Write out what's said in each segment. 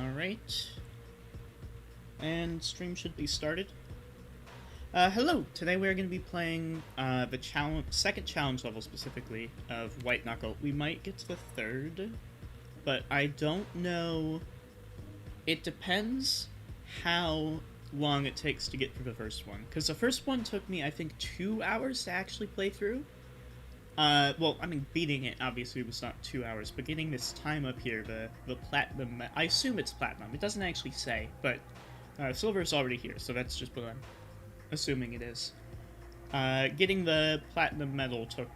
Alright. And stream should be started. Hello! Today we're going to be playing the second challenge level specifically of White Knuckle. We might get to the third, but I don't know. It depends how long it takes to get through the first one. Because the first one took me, I think, 2 hours to actually play through. Well, I mean, beating it obviously was not 2 hours, but getting this time up here, the platinum, I assume it's platinum. It doesn't actually say, but silver's already here, so that's just what I'm assuming it is. Getting the platinum medal took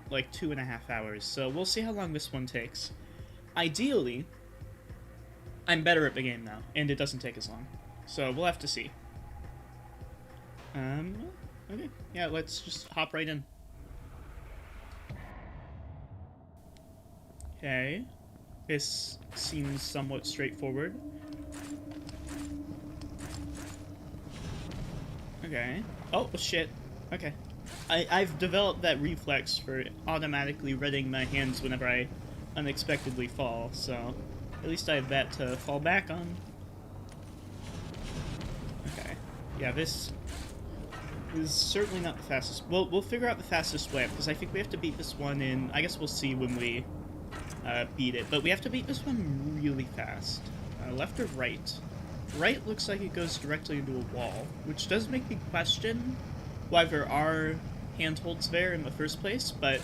like 2.5 hours, so we'll see how long this one takes. Ideally, I'm better at the game now, and it doesn't take as long, so we'll have to see. Okay, yeah, let's just hop right in. Okay, this seems somewhat straightforward. Okay. Oh, shit. Okay. I've developed that reflex for automatically readying my hands whenever I unexpectedly fall, so at least I have that to fall back on. Okay. Yeah, this is certainly not the fastest. We'll figure out the fastest way, because I think we have to beat this one in... I guess we'll see when we beat it, but we have to beat this one really fast. Left or right? Right looks like it goes directly into a wall, which does make me question why there are handholds there in the first place, but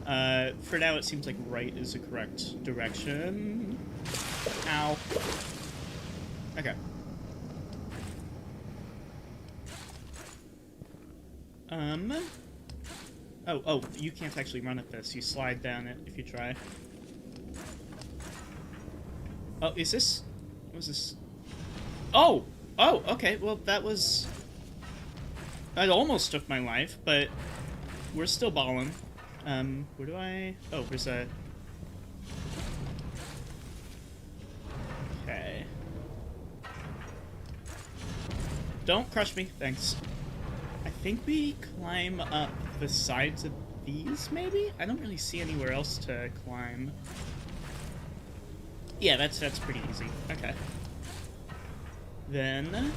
for now it seems like right is the correct direction. Ow. Okay. Oh, you can't actually run at this. You slide down it if you try. Oh, is this... What was this? Oh! Oh, okay, well, that was... That almost took my life, but we're still balling. Where do I... Oh, there's a... Okay. Don't crush me, thanks. I think we climb up the sides of these, maybe? I don't really see anywhere else to climb. Yeah, that's pretty easy. Okay. Then...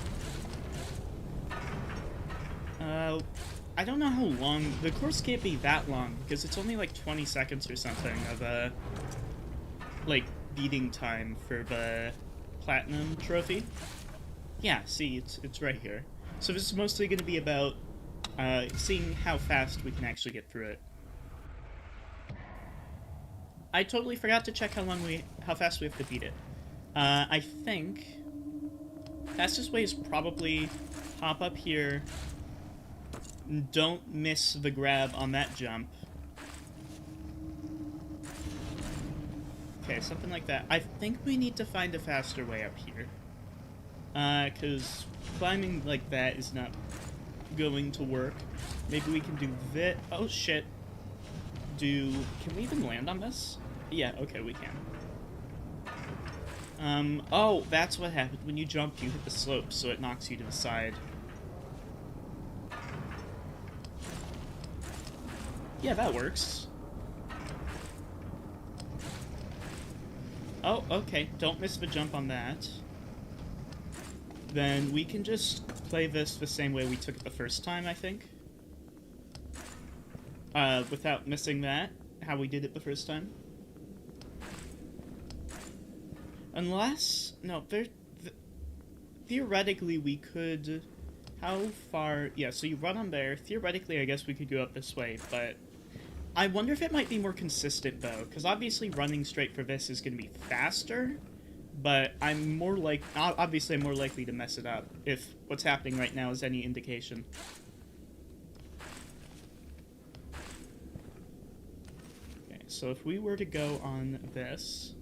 I don't know how long... The course can't be that long, because it's only like 20 seconds or something of, like, beating time for the platinum trophy. Yeah, see, it's right here. So this is mostly going to be about, seeing how fast we can actually get through it. I totally forgot to check how fast we have to beat it. I think fastest way is probably hop up here, don't miss the grab on that jump. Okay, something like that. I think we need to find a faster way up here. Because climbing like that is not going to work. Maybe we can do that. Oh, shit. Can we even land on this? Yeah, okay, we can. Oh, that's what happened. When you jump, you hit the slope, so it knocks you to the side. Yeah, that works. Oh, okay, don't miss the jump on that. Then we can just play this the same way we took it the first time, I think. Without missing that, how we did it the first time. Unless... No, theoretically we could... How far... Yeah, so you run on there. Theoretically, I guess we could go up this way, but... I wonder if it might be more consistent, though, because obviously running straight for this is going to be faster, but I'm more obviously I'm more likely to mess it up, if what's happening right now is any indication. Okay, so if we were to go on this...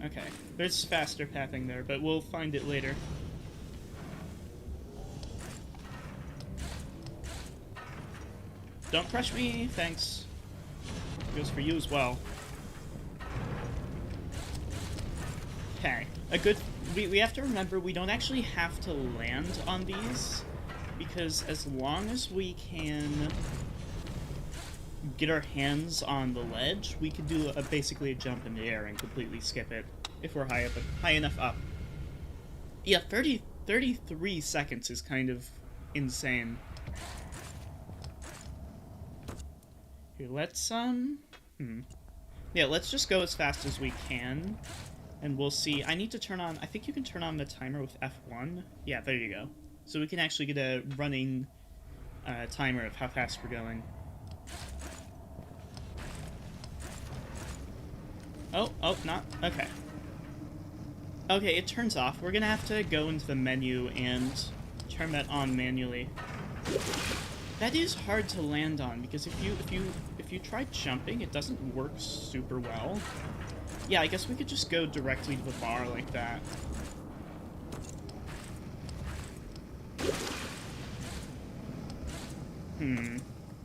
Okay, there's faster pathing there, but we'll find it later. Don't crush me, thanks. Goes for you as well. Okay, we have to remember we don't actually have to land on these, because as long as we can get our hands on the ledge, we could do basically a jump in the air and completely skip it if we're high enough up. Yeah, 33 seconds is kind of insane. Here, let's yeah, let's just go as fast as we can, and we'll see. I need to turn on, I think you can turn on the timer with F1. Yeah, there you go. So we can actually get a running timer of how fast we're going. Oh, not, okay. Okay, it turns off. We're gonna have to go into the menu and turn that on manually. That is hard to land on, because if you try jumping, it doesn't work super well. Yeah, I guess we could just go directly to the bar like that.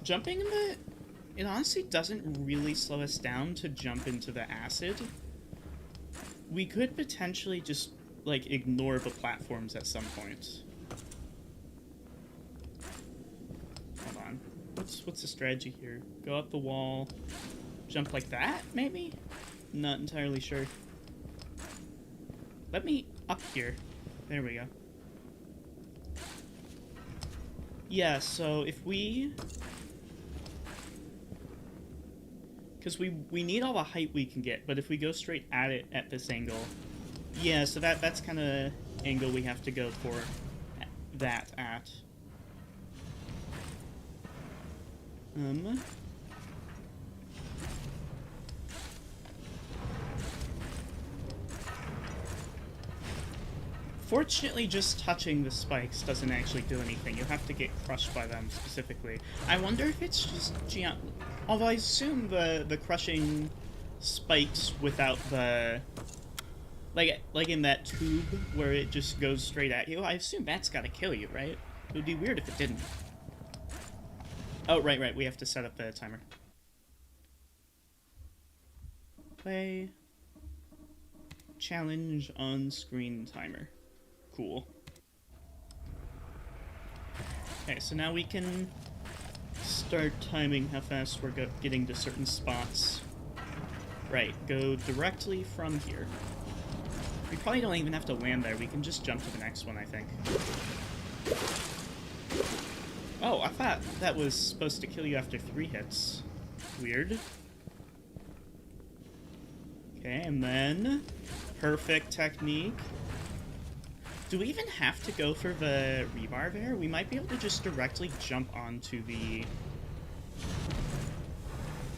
Jumping in the... It honestly doesn't really slow us down to jump into the acid. We could potentially just, like, ignore the platforms at some point. Hold on. What's the strategy here? Go up the wall, jump like that, maybe? Not entirely sure. Let me up here. There we go. Yeah, so if we... Because we need all the height we can get, but if we go straight at it at this angle... Yeah, so that's kind of angle we have to go for that at. Fortunately, just touching the spikes doesn't actually do anything. You have to get crushed by them specifically. I wonder if it's just although I assume the crushing spikes without the... Like in that tube where it just goes straight at you, I assume that's gotta kill you, right? It would be weird if it didn't. Oh, right, we have to set up the timer. Play. Challenge on screen timer. Cool. Okay, so now we can start timing how fast we're getting to certain spots. Right, go directly from here. We probably don't even have to land there, we can just jump to the next one, I think. Oh, I thought that was supposed to kill you after 3 hits. Weird. Okay, and then... Perfect technique. Do we even have to go for the rebar there? We might be able to just directly jump onto the...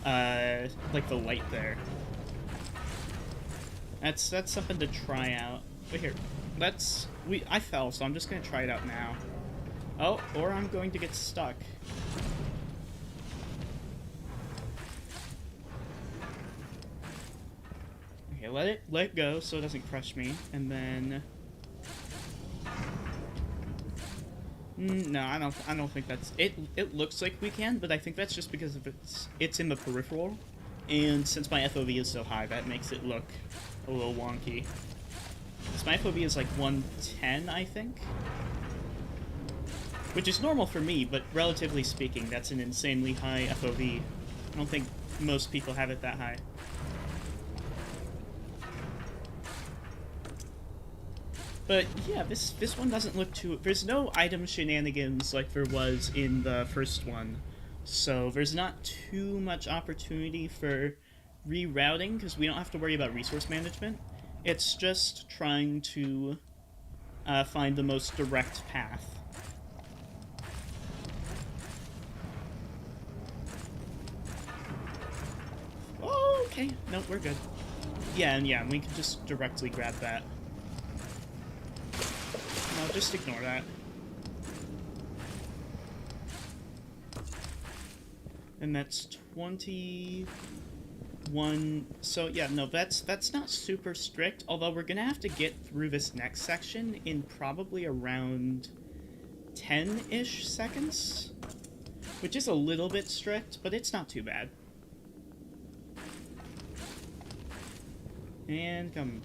like the light there. That's something to try out. But here, I fell, so I'm just gonna try it out now. Oh, or I'm going to get stuck. Okay, let it go so it doesn't crush me, and then... No, I don't think that's it. It looks like we can, but I think that's just because of it's in the peripheral, and since my FOV is so high, that makes it look a little wonky. So my FOV is like 110, I think, which is normal for me, but relatively speaking, that's an insanely high FOV. I don't think most people have it that high. But yeah, this one doesn't look too... There's no item shenanigans like there was in the first one, so there's not too much opportunity for rerouting, because we don't have to worry about resource management. It's just trying to find the most direct path. Oh, okay. No, we're good. Yeah, and yeah, we can just directly grab that. No, just ignore that. And that's 21... So, yeah, no, that's not super strict, although we're gonna have to get through this next section in probably around 10-ish seconds, which is a little bit strict, but it's not too bad. And come...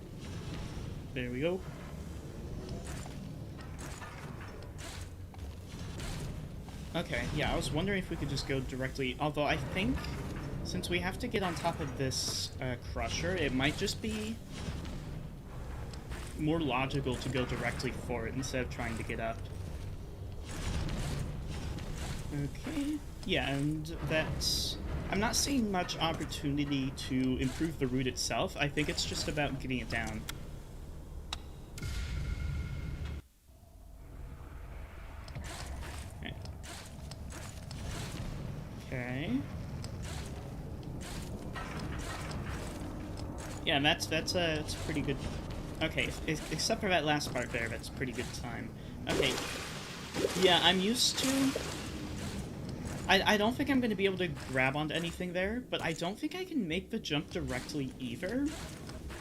There we go. Okay, yeah, I was wondering if we could just go directly... Although I think, since we have to get on top of this crusher, it might just be more logical to go directly for it instead of trying to get up. Okay, yeah, and that's... I'm not seeing much opportunity to improve the route itself. I think it's just about getting it down. Okay. Okay. Yeah, and that's pretty good. Okay, except for that last part there, that's pretty good time. Okay. Yeah, I'm used to... I don't think I'm going to be able to grab onto anything there, but I don't think I can make the jump directly either.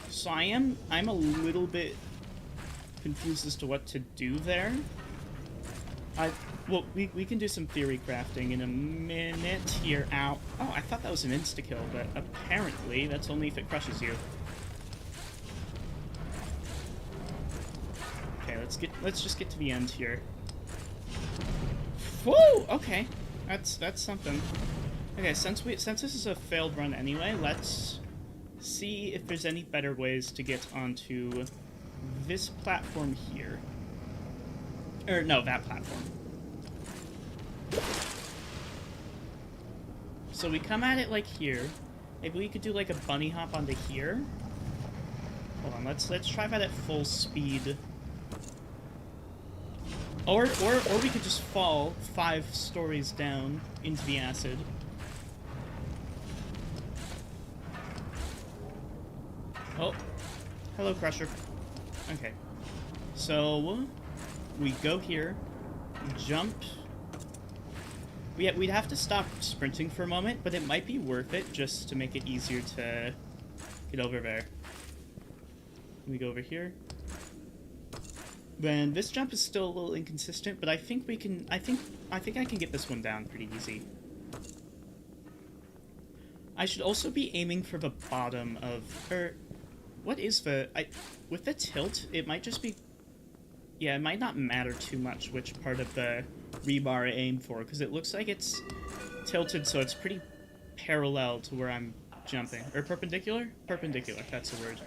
So I'm a little bit confused as to what to do there. Well, we can do some theory crafting in a minute here. Ow. Oh, I thought that was an insta-kill, but apparently that's only if it crushes you. Okay, let's just get to the end here. Whoa! Okay. That's something. Okay, since this is a failed run anyway, let's see if there's any better ways to get onto this platform here. Or no, that platform. So we come at it like here. Maybe we could do like a bunny hop onto here. Hold on, let's try that at full speed. Or we could just fall 5 stories down into the acid. Oh. Hello, Crusher. Okay. So, we go here, jump. We'd have to stop sprinting for a moment, but it might be worth it just to make it easier to get over there. We go over here. Then this jump is still a little inconsistent, but I think we can. I think I can get this one down pretty easy. I should also be aiming for the bottom of. What is the? With the tilt, it might just be. Yeah, it might not matter too much which part of the rebar I aim for, because it looks like it's tilted, so it's pretty parallel to where I'm jumping. Or perpendicular? Perpendicular. That's the word.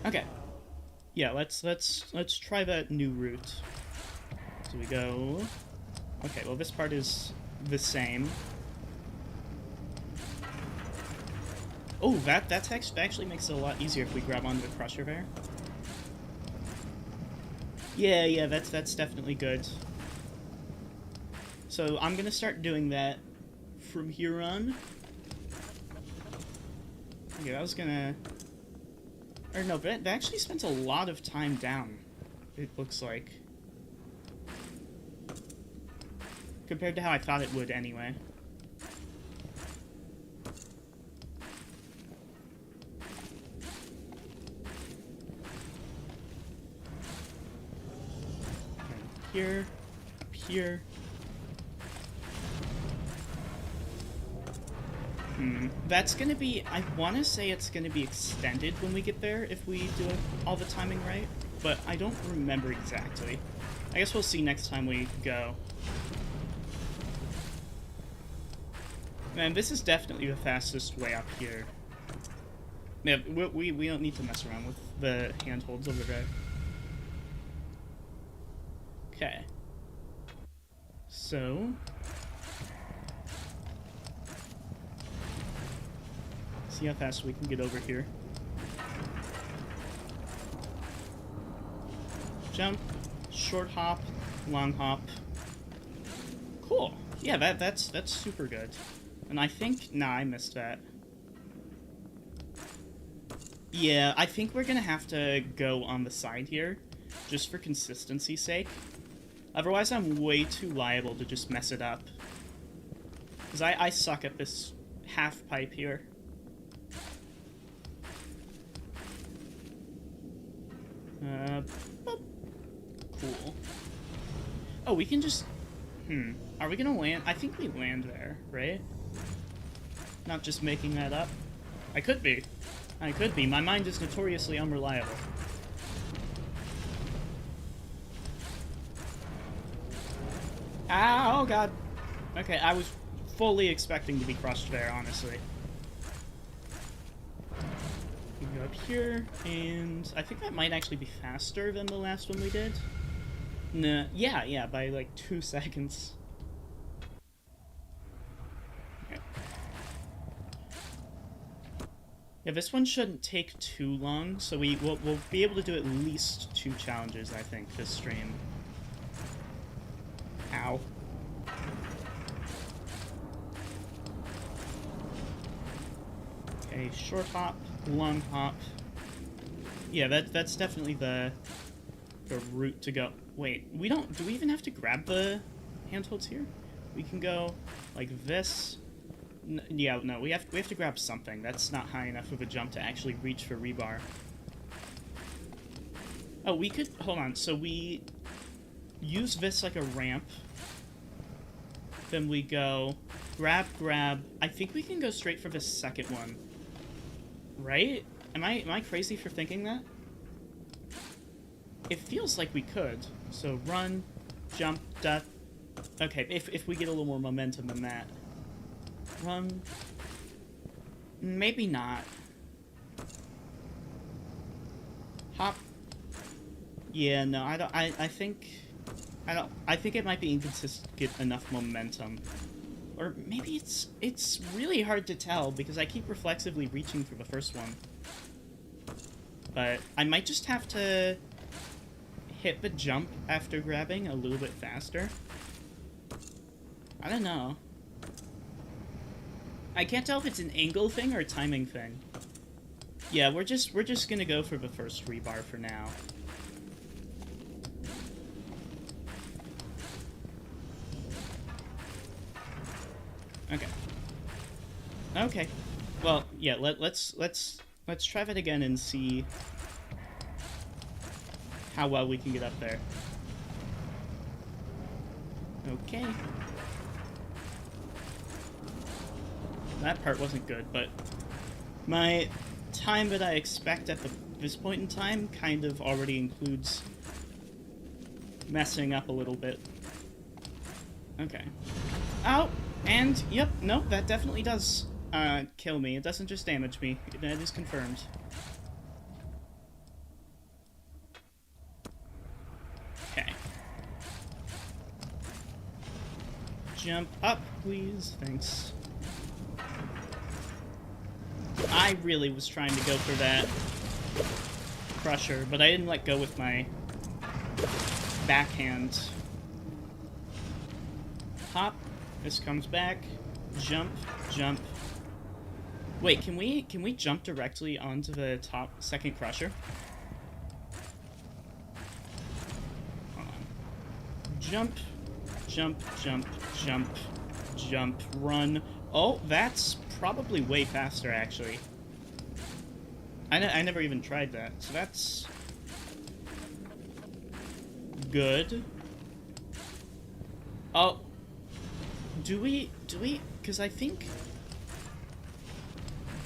Okay. Yeah, let's try that new route. So we go... Okay, well this part is the same. Oh, that actually makes it a lot easier if we grab onto the crusher there. Yeah, that's definitely good. So I'm gonna start doing that from here on. Okay, I was gonna... Or no, but that actually spends a lot of time down, it looks like. Compared to how I thought it would, anyway. And here, up here. That's gonna be... I want to say it's gonna be extended when we get there if we do all the timing right, but I don't remember exactly. I guess we'll see next time we go. Man, this is definitely the fastest way up here. Yeah, we don't need to mess around with the handholds over there. Okay. So... see how fast we can get over here. Jump, short hop, long hop. Cool. Yeah, that's super good. And I think... Nah, I missed that. Yeah, I think we're gonna have to go on the side here, just for consistency's sake. Otherwise, I'm way too liable to just mess it up. Because I suck at this half pipe here. Cool. Oh, we can just... Are we gonna land? I think we land there, right? Not just making that up. I could be. I could be. My mind is notoriously unreliable. Ah, oh god. Okay, I was fully expecting to be crushed there, honestly. We can go up here, and I think that might actually be faster than the last one we did. Nah, yeah, by like 2 seconds. Okay. Yeah, this one shouldn't take too long, so we'll be able to do at least 2 challenges, I think, this stream. Ow. Okay, short hop, long hop. Yeah, that's definitely the route to go. Wait, do we even have to grab the handholds here? We can go like this. Yeah, no, we have to grab something. That's not high enough of a jump to actually reach for rebar. Oh, we could, hold on, so we use this like a ramp. Then we go grab. I think we can go straight for the second one. Right? Am I crazy for thinking that? It feels like we could. So run, jump, duck. Okay, if we get a little more momentum than that. Run. Maybe not. Hop. Yeah, no, I think it might be inconsistent to get enough momentum. Or maybe it's really hard to tell because I keep reflexively reaching for the first one. But I might just have to hit the jump after grabbing a little bit faster. I don't know. I can't tell if it's an angle thing or a timing thing. Yeah, we're just gonna go for the first rebar for now. Okay. Okay. Well, yeah, let's try that again and see how well we can get up there. Okay. That part wasn't good, but my time that I expect at this point in time kind of already includes messing up a little bit. Okay. Ow! And, yep, nope, that definitely does kill me. It doesn't just damage me. That is confirmed. Okay. Jump up, please. Thanks. I really was trying to go for that crusher, but I didn't let go with my backhand. Hop. This comes back. Jump. Jump. Wait, can we jump directly onto the second crusher? Hold on. Jump. Jump. Jump. Jump. Jump. Run. Oh, that's probably way faster, actually. I never even tried that, so that's good. Oh. Do we, because I think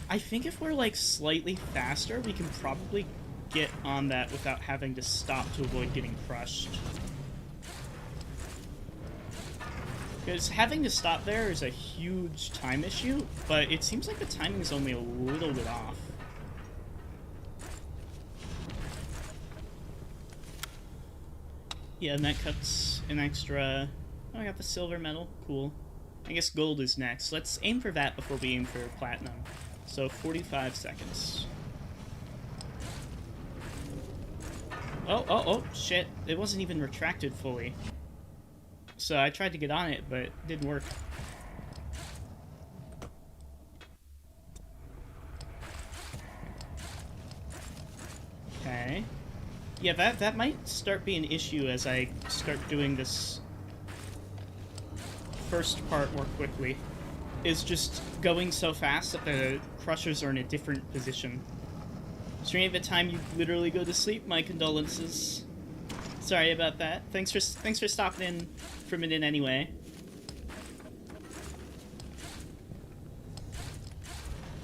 if we're, like, slightly faster, we can probably get on that without having to stop to avoid getting crushed. Because having to stop there is a huge time issue, but it seems like the timing is only a little bit off. Yeah, and that cuts an extra... Oh, I got the silver medal. Cool. I guess gold is next. Let's aim for that before we aim for platinum. So, 45 seconds. Oh, shit. It wasn't even retracted fully. So I tried to get on it, but it didn't work. Okay. Yeah, that might start being an issue as I start doing this first part more quickly. Is just going so fast that the crushers are in a different position. Stream at the time you literally go to sleep, my condolences. Sorry about that. Thanks for stopping in for a minute anyway.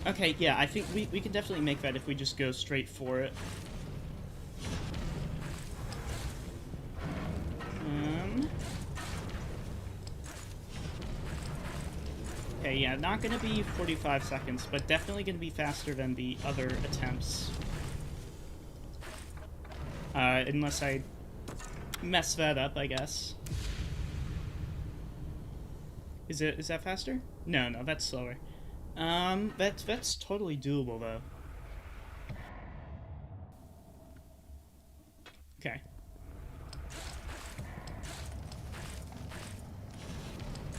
Okay, yeah, I think we can definitely make that if we just go straight for it. Okay, yeah, not gonna be 45 seconds, but definitely gonna be faster than the other attempts. Unless I mess that up, I guess. Is that faster? No, that's slower. That's totally doable, though. Okay.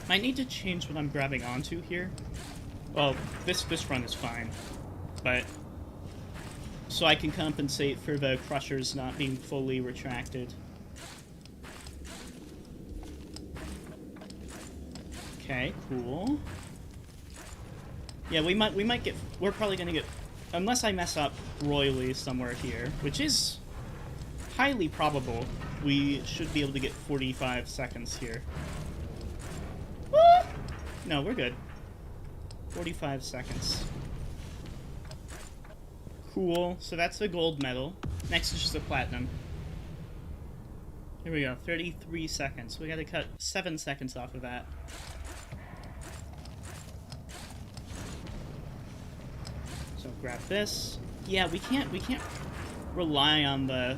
Might need to change what I'm grabbing onto here. Well, this run is fine, but so I can compensate for the crushers not being fully retracted. Okay, cool. Yeah, we're probably gonna get, unless I mess up royally somewhere here, which is highly probable, we should be able to get 45 seconds here. Woo! No, we're good. 45 seconds. Cool, so that's the gold medal. Next is just the platinum. Here we go, 33 seconds. We gotta cut 7 seconds off of that. So grab this. Yeah, we can't rely on the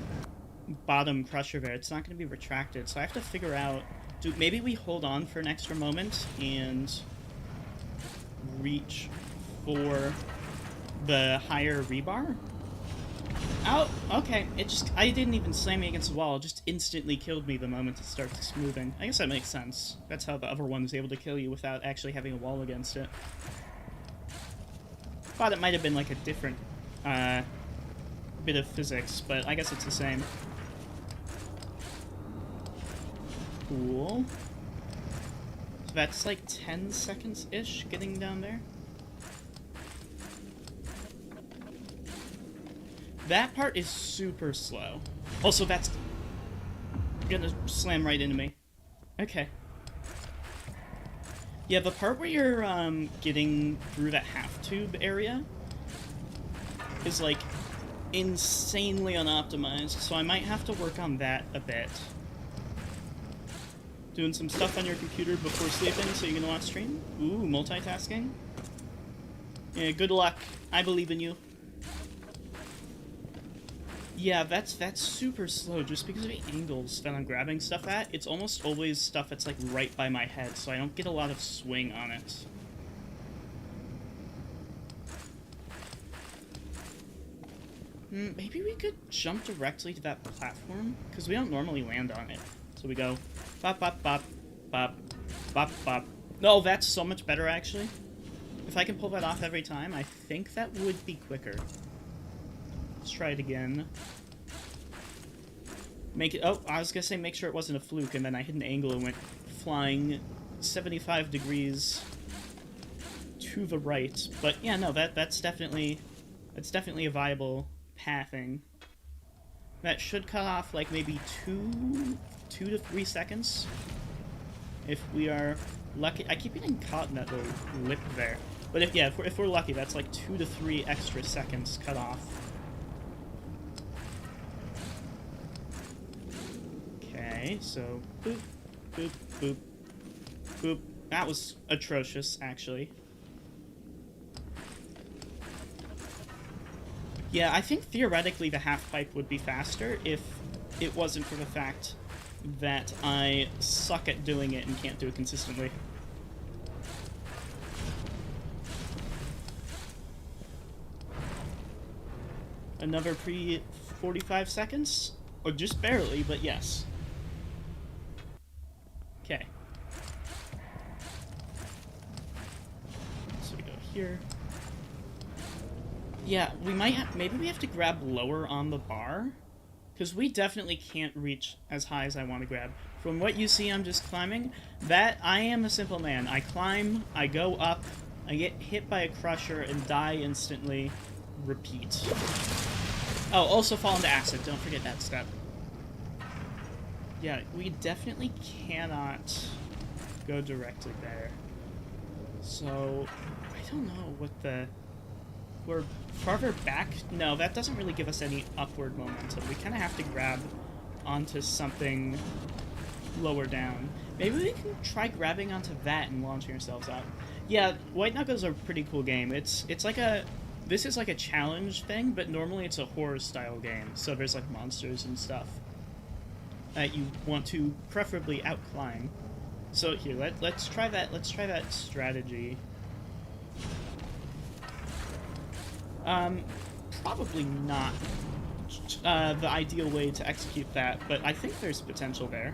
bottom crusher there. It's not gonna be retracted, so I have to figure out, maybe we hold on for an extra moment and reach for the higher rebar? Oh, okay. I didn't even slam me against the wall. It just instantly killed me the moment it starts moving. I guess that makes sense. That's how the other one was able to kill you without actually having a wall against it. Thought it might have been like a different bit of physics, but I guess it's the same. Cool. So that's like 10 seconds-ish getting down there. That part is super slow. Also, that's gonna slam right into me. Okay. Yeah, the part where you're getting through that half tube area is like insanely unoptimized, so I might have to work on that a bit. Doing some stuff on your computer before sleeping so you can watch stream? Ooh, multitasking? Yeah, good luck. I believe in you. Yeah, that's super slow just because of the angles that I'm grabbing stuff at. It's almost always stuff that's like right by my head, so I don't get a lot of swing on it. Maybe we could jump directly to that platform, because we don't normally land on it. So we go bop, bop, bop, bop, bop, bop. No, that's so much better, actually. If I can pull that off every time, I think that would be quicker. Let's try it again. Make it... Oh, I was gonna say make sure it wasn't a fluke, and then I hit an angle and went flying 75 degrees to the right. But yeah, no, that's definitely a viable pathing. That should cut off like maybe 2 to 3 seconds. If we are lucky. I keep getting caught in that little lip there. But if we're lucky, that's like 2 to 3 extra seconds cut off. Okay, so boop, boop, boop, boop. That was atrocious, actually. Yeah, I think theoretically the half-pipe would be faster if it wasn't for the fact that I suck at doing it and can't do it consistently. Another pre-45 seconds? Or just barely, but yes. Okay. So we go here. Yeah, we might have, maybe we have to grab lower on the bar, because we definitely can't reach as high as I want to grab. From what you see, I'm just climbing. I am a simple man. I climb, I go up, I get hit by a crusher and die instantly. Repeat. Oh, also fall into acid. Don't forget that step. Yeah, we definitely cannot go directly there. So, I don't know what the... We're farther back? No, that doesn't really give us any upward momentum. We kind of have to grab onto something lower down. Maybe we can try grabbing onto that and launching ourselves out. Yeah, White Knuckle's a pretty cool game. It's like a... This is like a challenge thing, but normally it's a horror-style game, so there's like monsters and stuff that you want to preferably outclimb. So here, let's try that. Let's try that strategy. Probably not the ideal way to execute that, but I think there's potential there.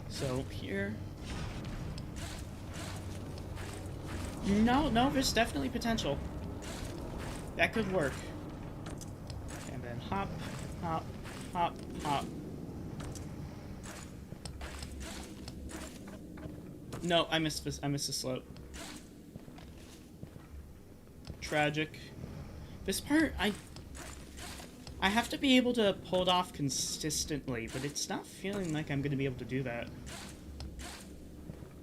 So here. No, there's definitely potential. That could work. And then hop, hop, hop, hop. No, I missed this. I missed the slope. Tragic. This part, I have to be able to pull it off consistently, but it's not feeling like I'm going to be able to do that.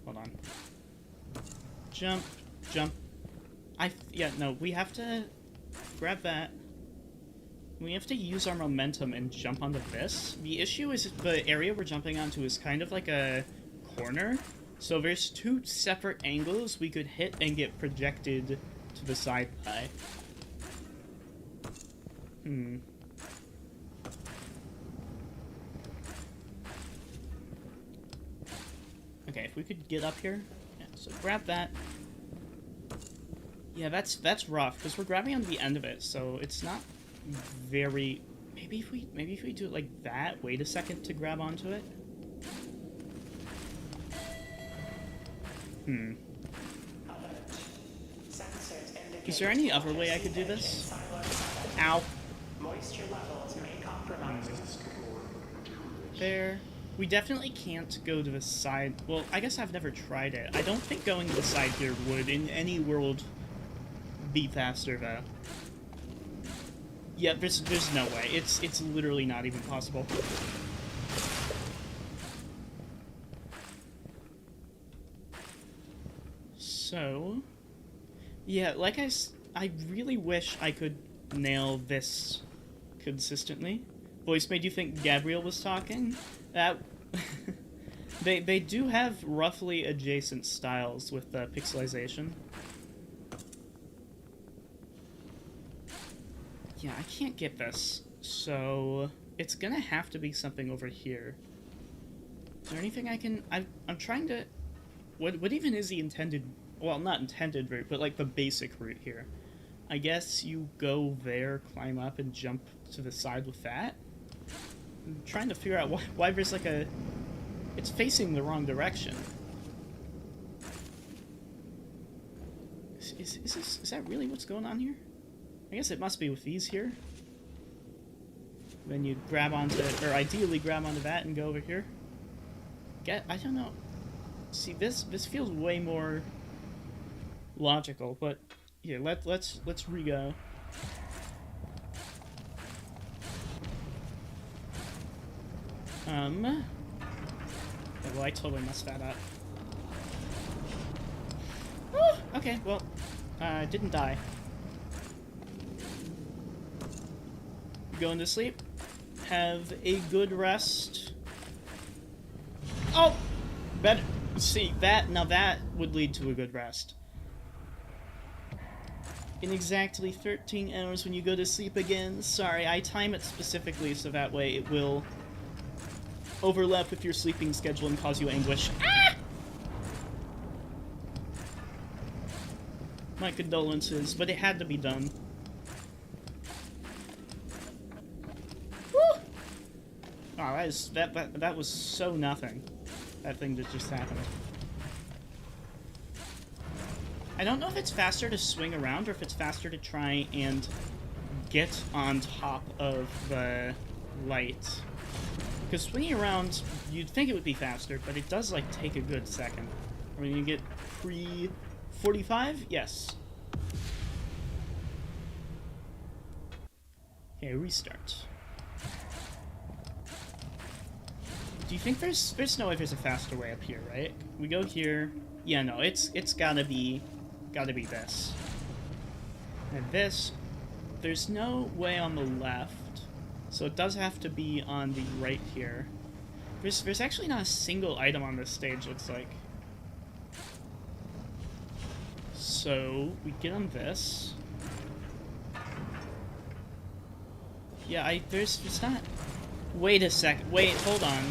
Hold on. Jump, jump. Yeah, no, we have to grab that. We have to use our momentum and jump onto this. The issue is the area we're jumping onto is kind of like a corner, so there's two separate angles we could hit and get projected to the side by. Okay, if we could get up here. Yeah, so grab that. Yeah, that's rough, because we're grabbing on the end of it, so it's not very... Maybe if we do it like that, wait a second to grab onto it? Is there any other way I could do this? Ow. Moisture levels may compromise. There. We definitely can't go to the side. Well, I guess I've never tried it. I don't think going to the side here would, in any world, be faster, though. Yeah, there's no way. It's literally not even possible. So... Yeah, like I really wish I could nail this consistently. Voice made you think Gabriel was talking? That... they do have roughly adjacent styles with the pixelization. Yeah, I can't get this, so it's gonna have to be something over here. Is there anything I can... I'm trying to... What even is the intended... Well, not intended route, but like the basic route here. I guess you go there, climb up, and jump to the side with that? I'm trying to figure out why there's like a... It's facing the wrong direction. Is that really what's going on here? I guess it must be with these here. Then you grab onto... Or ideally grab onto that and go over here. I don't know. See, this feels way more... logical, but here, let's re-go. Yeah, well, I totally messed that up. Oh, okay, well, didn't die. Going to sleep. Have a good rest. Oh! Better. See, now that would lead to a good rest. In exactly 13 hours when you go to sleep again. Sorry, I time it specifically so that way it will overlap with your sleeping schedule and cause you anguish. Ah! My condolences, but it had to be done. Woo! Oh, that was so nothing. That thing that just happened. I don't know if it's faster to swing around or if it's faster to try and get on top of the light. Because swinging around, you'd think it would be faster, but it does, like, take a good second. I mean, you get pre-45? Yes. Okay, restart. Do you think there's no way there's a faster way up here, right? We go here. Yeah, no, it's gotta be this. And this, there's no way on the left, so it does have to be on the right here. There's actually not a single item on this stage, looks like. So, we get on this. Yeah, it's not... Wait a sec. Wait, hold on.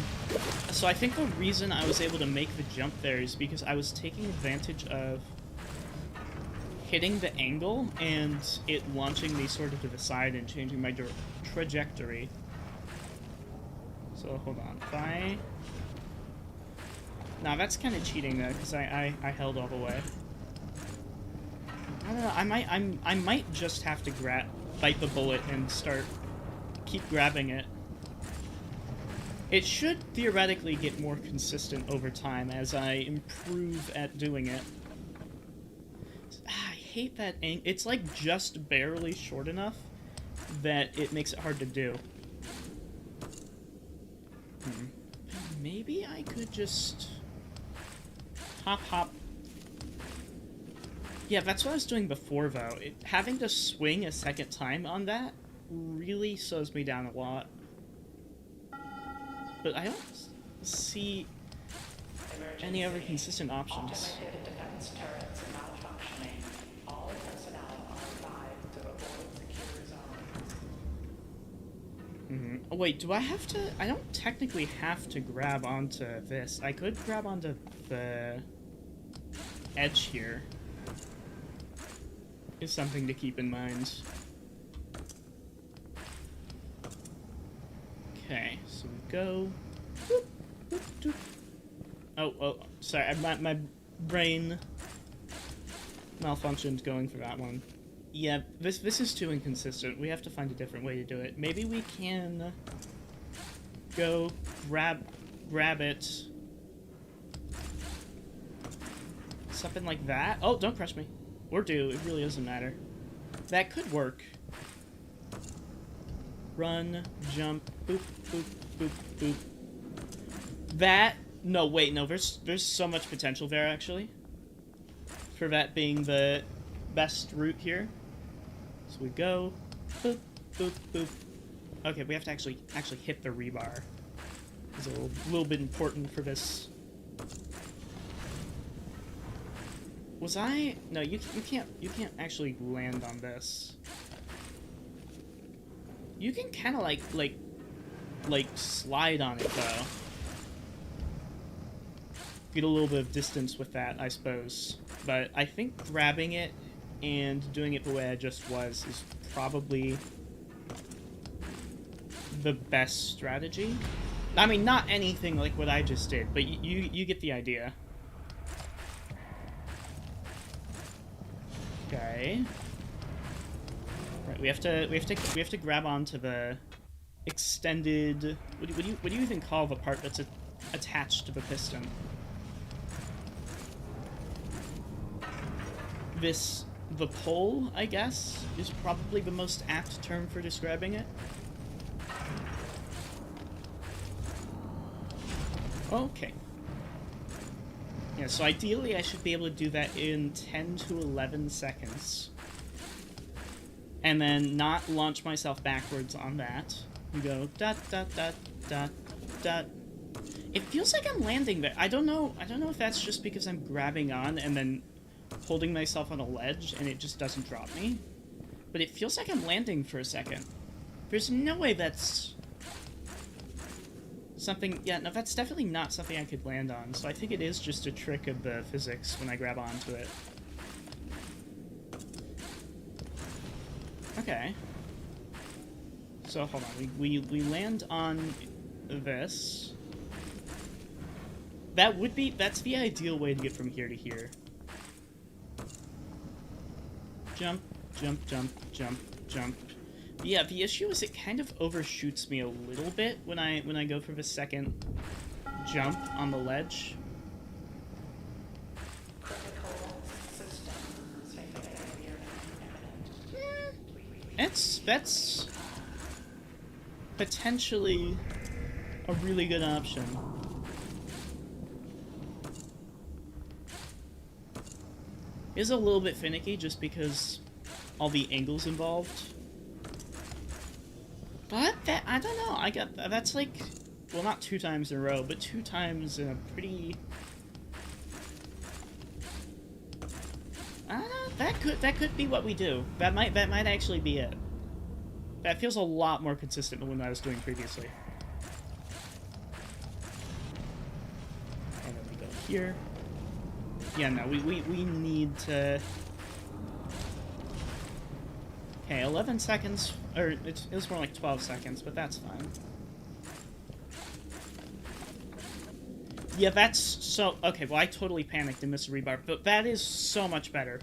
So I think the reason I was able to make the jump there is because I was taking advantage of hitting the angle and it launching me sort of to the side and changing my trajectory. So hold on. If I... Nah, that's kind of cheating though, because I held all the way. I don't know. I might just have to bite the bullet and keep grabbing it. It should theoretically get more consistent over time as I improve at doing it. I hate that angle. It's like just barely short enough that it makes it hard to do. Maybe I could just hop. Yeah, that's what I was doing before though. Having to swing a second time on that really slows me down a lot. But I don't see any other consistent options. Automated defense turrets malfunctioning. All personnel are advised to avoid secure zones. Oh, wait, do I have to... I don't technically have to grab onto this. I could grab onto the edge here. Is something to keep in mind. Okay, so we go... Boop, boop, boop. Oh, sorry, my brain malfunctioned going for that one. Yeah, this is too inconsistent. We have to find a different way to do it. Maybe we can go grab it. Something like that. Oh, don't crush me. Or do, it really doesn't matter. That could work. Run, jump, boop, boop, boop, boop. That, no, wait, no, there's so much potential there, actually. For that being the best route here. So we go, boop, boop, boop. Okay, we have to actually hit the rebar. It's a little bit important for this. Was I? No, you can't actually land on this. You can kind of like slide on it though. Get a little bit of distance with that, I suppose. But I think grabbing it and doing it the way I just was is probably the best strategy. I mean, not anything like what I just did, but you get the idea. Okay. Right, we have to grab onto the extended. What do you even call the part that's attached to the piston? The pole, I guess, is probably the most apt term for describing it. Okay. Yeah, so ideally I should be able to do that in 10 to 11 seconds. And then not launch myself backwards on that. We go dot dot dot dot dot. It feels like I'm landing there. I don't know if that's just because I'm grabbing on and then holding myself on a ledge and it just doesn't drop me. But it feels like I'm landing for a second. There's no way that's something... Yeah, no, that's definitely not something I could land on. So I think it is just a trick of the physics when I grab onto it. Okay. So, hold on. We land on this. That's the ideal way to get from here to here. Jump, jump, jump, jump, jump. But yeah, the issue is it kind of overshoots me a little bit when I go for the second jump on the ledge. That's potentially a really good option. It's a little bit finicky just because all the angles involved. But that, I don't know, that's like, well, not 2 times in a row, but 2 times in a pretty... I don't that could be what we do. That might actually be it. That feels a lot more consistent than what I was doing previously. And then we go here. Yeah, no, we need to... Okay, 11 seconds, or it was more like 12 seconds, but that's fine. Yeah, that's so... Okay, well, I totally panicked and missed a rebar, but that is so much better.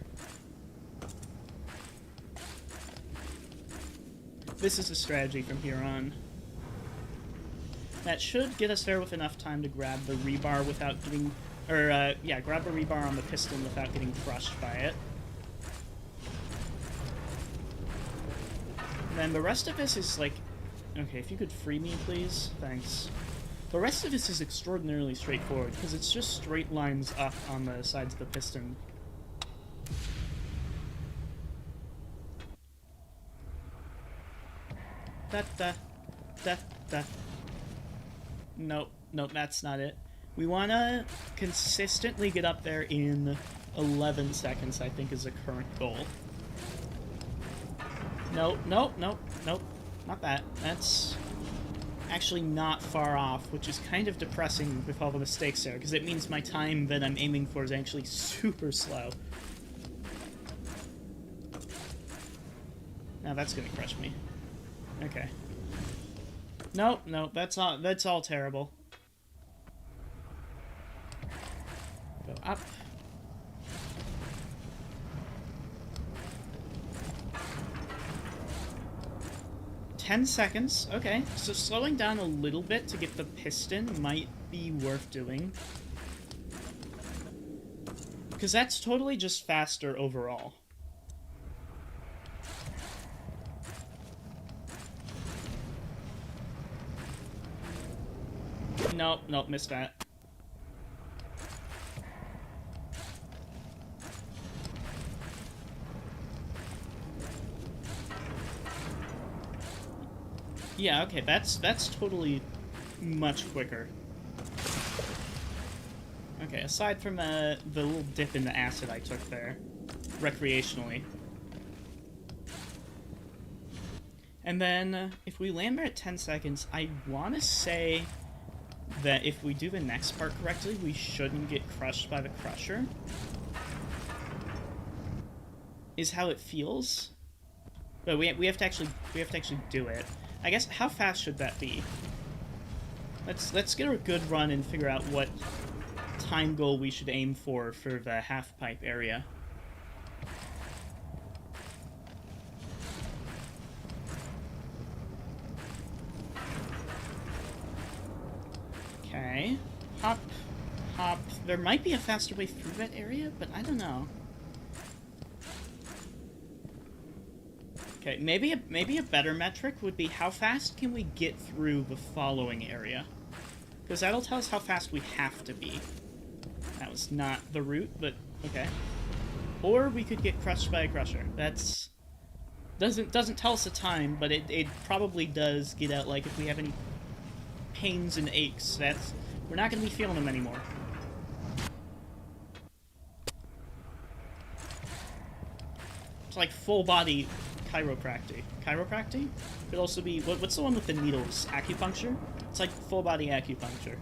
This is the strategy from here on. That should get us there with enough time to grab the rebar without getting... Or, yeah, grab a rebar on the piston without getting crushed by it. And then the rest of this is, like... Okay, if you could free me, please. Thanks. The rest of this is extraordinarily straightforward, because it's just straight lines up on the sides of the piston. Da. Nope, that's not it. We want to consistently get up there in 11 seconds, I think, is the current goal. Nope, not that. That's actually not far off, which is kind of depressing with all the mistakes there, because it means my time that I'm aiming for is actually super slow. Now that's gonna crush me. Okay. Nope, that's all terrible. Go up. $10 seconds. Okay, so slowing down a little bit to get the piston might be worth doing. Because that's totally just faster overall. Nope, missed that. Yeah, okay, that's totally much quicker. Okay, aside from the little dip in the acid I took there, recreationally. And then, if we land there at 10 seconds, I want to say that if we do the next part correctly, we shouldn't get crushed by the crusher. Is how it feels. But we have to actually do it. I guess, how fast should that be? Let's get a good run and figure out what time goal we should aim for the half-pipe area. Okay. Hop. There might be a faster way through that area, but I don't know. Okay, maybe a better metric would be how fast can we get through the following area? Because that'll tell us how fast we have to be. That was not the route, but okay. Or we could get crushed by a crusher. That's... Doesn't tell us the time, but it probably does get out, like, if we have any pains and aches, we're not going to be feeling them anymore. It's like full body chiropractic. Chiropractic? Could also be... What's the one with the needles? Acupuncture? It's like full body acupuncture.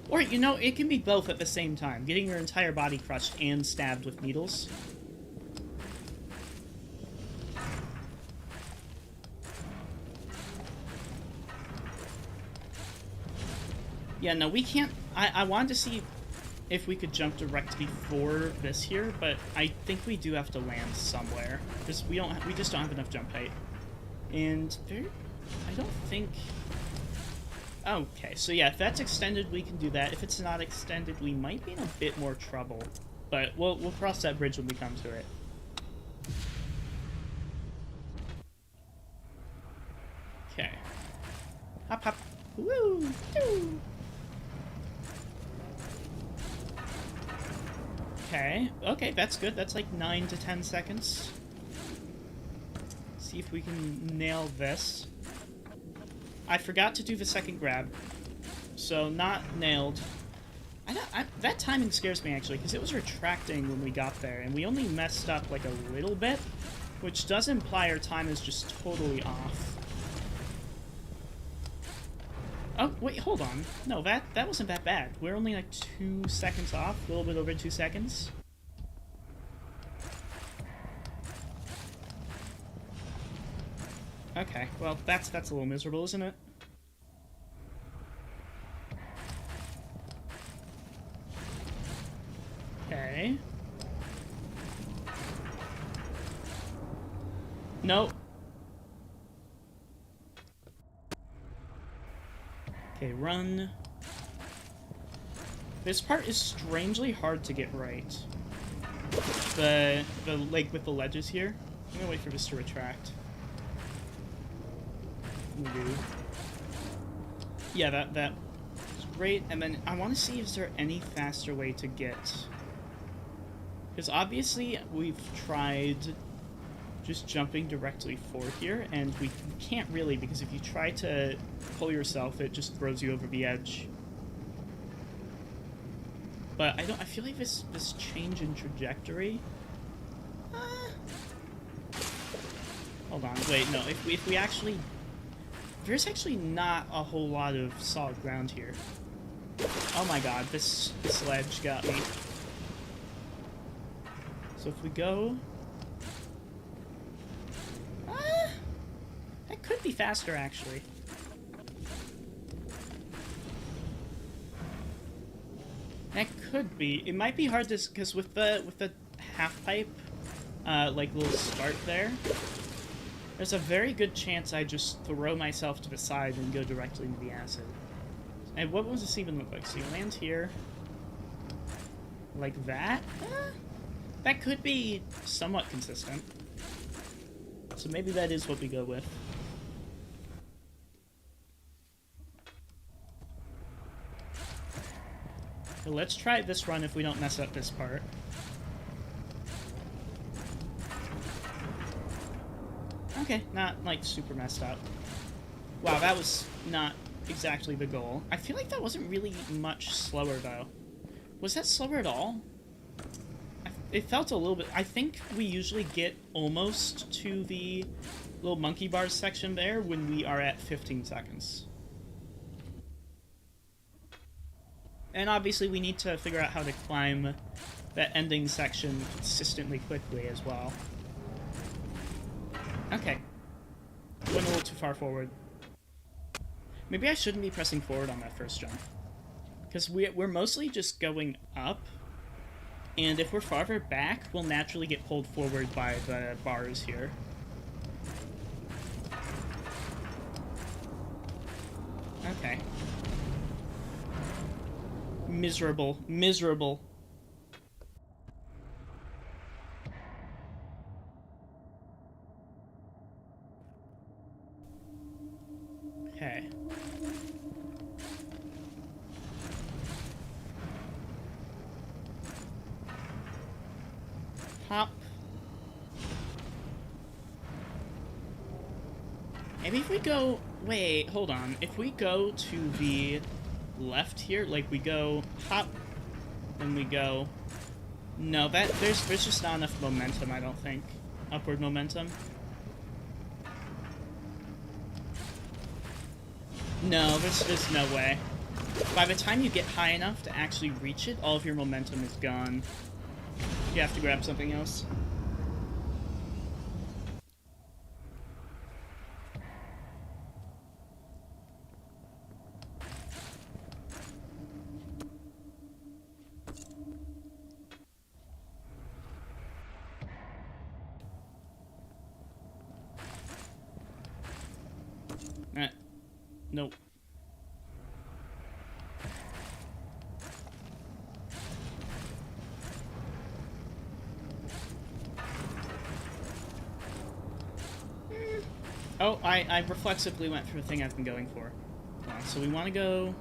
Or, you know, it can be both at the same time. Getting your entire body crushed and stabbed with needles. Yeah, no, we can't... I wanted to see if we could jump direct before this here, but I think we do have to land somewhere. Because we just don't have enough jump height. And I don't think... Okay, so yeah, if that's extended, we can do that. If it's not extended, we might be in a bit more trouble. But we'll cross that bridge when we come to it. Okay. Hop. Woo! Woo! Okay, that's good. That's like 9 to 10 seconds. See if we can nail this. I forgot to do the second grab, so not nailed. That timing scares me, actually, because it was retracting when we got there, and we only messed up, like, a little bit, which does imply our time is just totally off. Oh, wait, hold on. No, that wasn't that bad. We're only, like, 2 seconds off, a little bit over 2 seconds. Okay, well, that's a little miserable, isn't it? Okay. Nope. Okay, run. This part is strangely hard to get right. The like with the ledges here. I'm gonna wait for this to retract. Maybe. Yeah, that's great. And then I want to see if there any faster way to get. Because obviously we've tried just jumping directly forward here, and we can't really, because if you try to pull yourself, it just throws you over the edge. But I feel like this change in trajectory. Hold on, wait, no. If we actually, there's actually not a whole lot of solid ground here. Oh my god, this ledge got me. So if we go... that could be faster, actually. That could be. It might be hard to... because with the half-pipe, like, little start there, there's a very good chance I just throw myself to the side and go directly into the acid. And what does this even look like? So you land here. Like that? That could be somewhat consistent. So maybe that is what we go with. So let's try this run if we don't mess up this part. Okay, not, like, super messed up. Wow, that was not exactly the goal. I feel like that wasn't really much slower, though. Was that slower at all? It felt a little bit... I think we usually get almost to the little monkey bars section there when we are at 15 seconds. And obviously we need to figure out how to climb that ending section consistently quickly as well. Okay. Went a little too far forward. Maybe I shouldn't be pressing forward on that first jump. Because we're mostly just going up. And if we're farther back, we'll naturally get pulled forward by the bars here. Okay. Miserable. Miserable. Okay. Hop. Maybe if we go... Wait, hold on. If we go to the left here, like we go hop, and we go... No, there's just not enough momentum, I don't think. Upward momentum. No, there's no way. By the time you get high enough to actually reach it, all of your momentum is gone. You have to grab something else. Nope. Oh, I reflexively went through the thing I've been going for. So we want to go...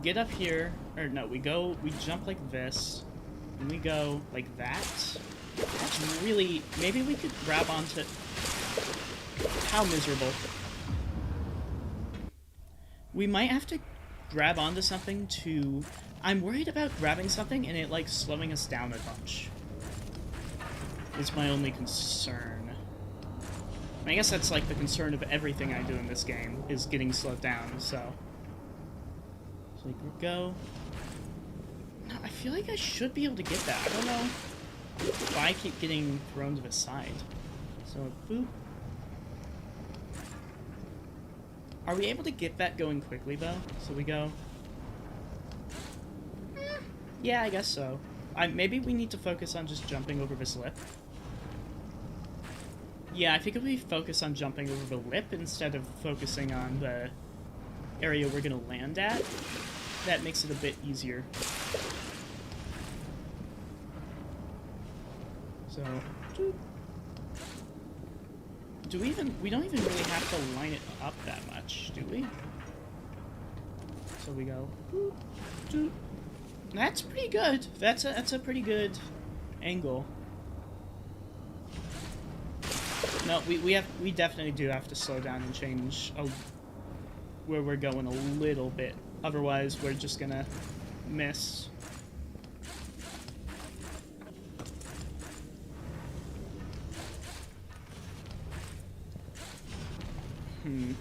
Get up here. Or no, we jump like this. And we go like that. That's really... Maybe we could grab onto... How miserable. We might have to... grab onto something to... I'm worried about grabbing something and it, like, slowing us down a bunch. Is my only concern. I guess that's, like, the concern of everything I do in this game, is getting slowed down, so... So, like, go. No, I feel like I should be able to get that. I don't know why I keep getting thrown to the side. So, boop. Are we able to get that going quickly, though? So we go... Yeah, I guess so. Maybe we need to focus on just jumping over this lip. Yeah, I think if we focus on jumping over the lip instead of focusing on the area we're gonna land at, that makes it a bit easier. So, we don't even really have to line it up that much, do we? So we go, that's pretty good. That's a pretty good angle. No, we definitely do have to slow down and change where we're going a little bit. Otherwise, we're just gonna miss.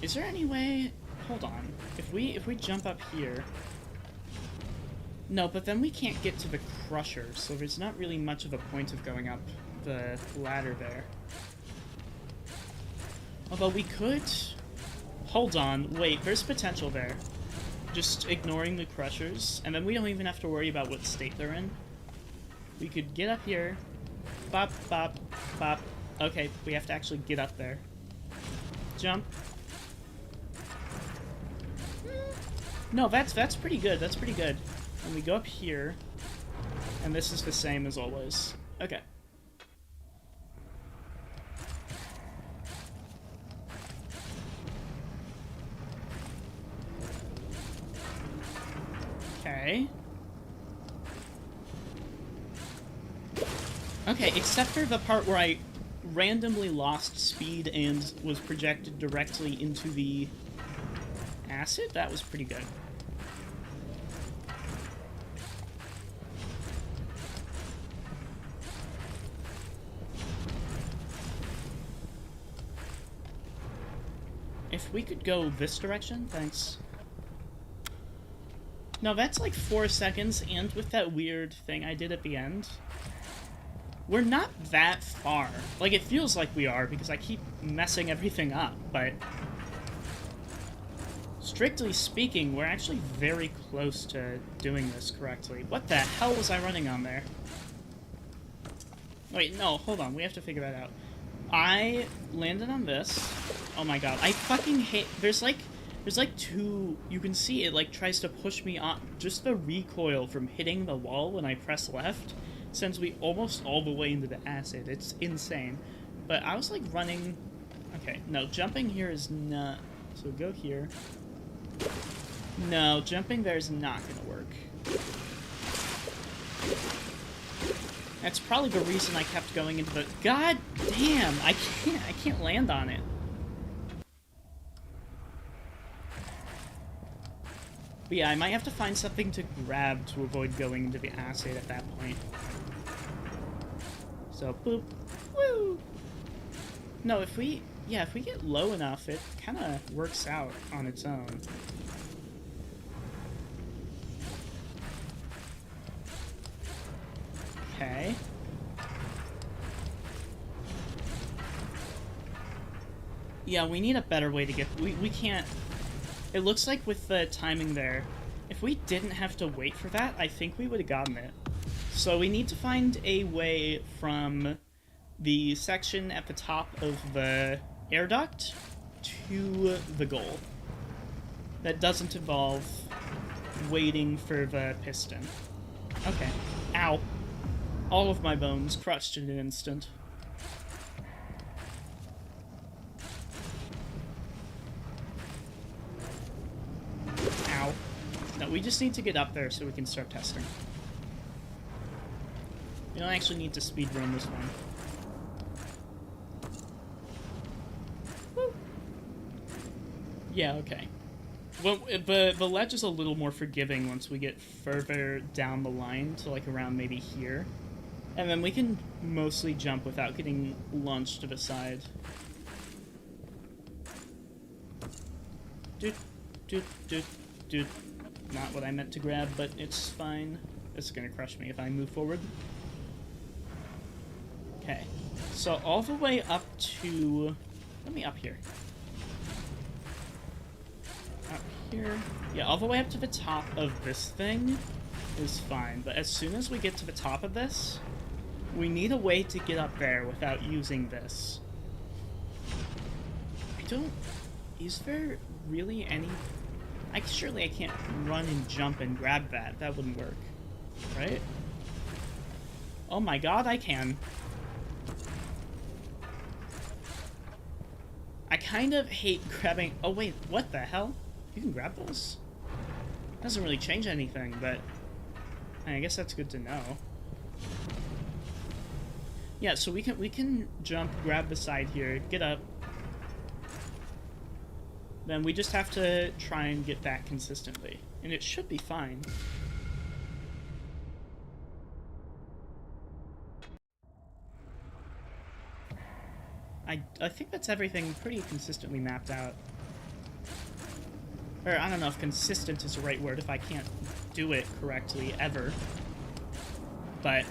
Is there any way... Hold on. If we jump up here... No, but then we can't get to the crusher, so there's not really much of a point of going up the ladder there. Although we could... Hold on, wait, there's potential there. Just ignoring the crushers, and then we don't even have to worry about what state they're in. We could get up here. Bop, bop, bop. Okay, we have to actually get up there. Jump. No, that's pretty good, that's pretty good. And we go up here, and this is the same as always. Okay. Okay. Okay, except for the part where I randomly lost speed and was projected directly into the acid, that was pretty good. If we could go this direction, thanks. No, that's like 4 seconds, and with that weird thing I did at the end, we're not that far. Like, it feels like we are, because I keep messing everything up, but... Strictly speaking, we're actually very close to doing this correctly. What the hell was I running on there? Wait, no, hold on, we have to figure that out. I landed on this. Oh my god, I fucking hate... There's like two... You can see it, like, tries to push me on... Just the recoil from hitting the wall when I press left sends me almost all the way into the acid. It's insane. But I was, like, running... Okay, no, jumping here is not... So go here. No, jumping there is not gonna work. That's probably the reason I kept going into the... God damn! I can't land on it. But yeah, I might have to find something to grab to avoid going into the acid at that point. So, boop. Woo! No, if we get low enough, it kind of works out on its own. Okay. Yeah, we need a better way to get... We can't... It looks like with the timing there, if we didn't have to wait for that, I think we would have gotten it. So we need to find a way from the section at the top of the air duct to the goal. That doesn't involve waiting for the piston. Okay. Ow. All of my bones crushed in an instant. Ow. No, we just need to get up there so we can start testing. We don't actually need to speedrun this one. Woo. Yeah, okay. Well, the ledge is a little more forgiving once we get further down the line to like around maybe here. And then we can mostly jump without getting launched to the side. Doot, doot, doot, doot. Not what I meant to grab, but it's fine. It's gonna crush me if I move forward. Okay. So all the way up to... Let me up here. Up here. Yeah, all the way up to the top of this thing is fine. But as soon as we get to the top of this, we need a way to get up there without using this. I don't... Is there really any... Surely I can't run and jump and grab that. That wouldn't work. Right? Oh my god, I can. I kind of hate grabbing... Oh wait, what the hell? You can grab those? Doesn't really change anything, but... I guess that's good to know. Yeah, so we can jump, grab the side here, get up. Then we just have to try and get that consistently. And it should be fine. I think that's everything pretty consistently mapped out. Or, I don't know if consistent is the right word if I can't do it correctly, ever. But...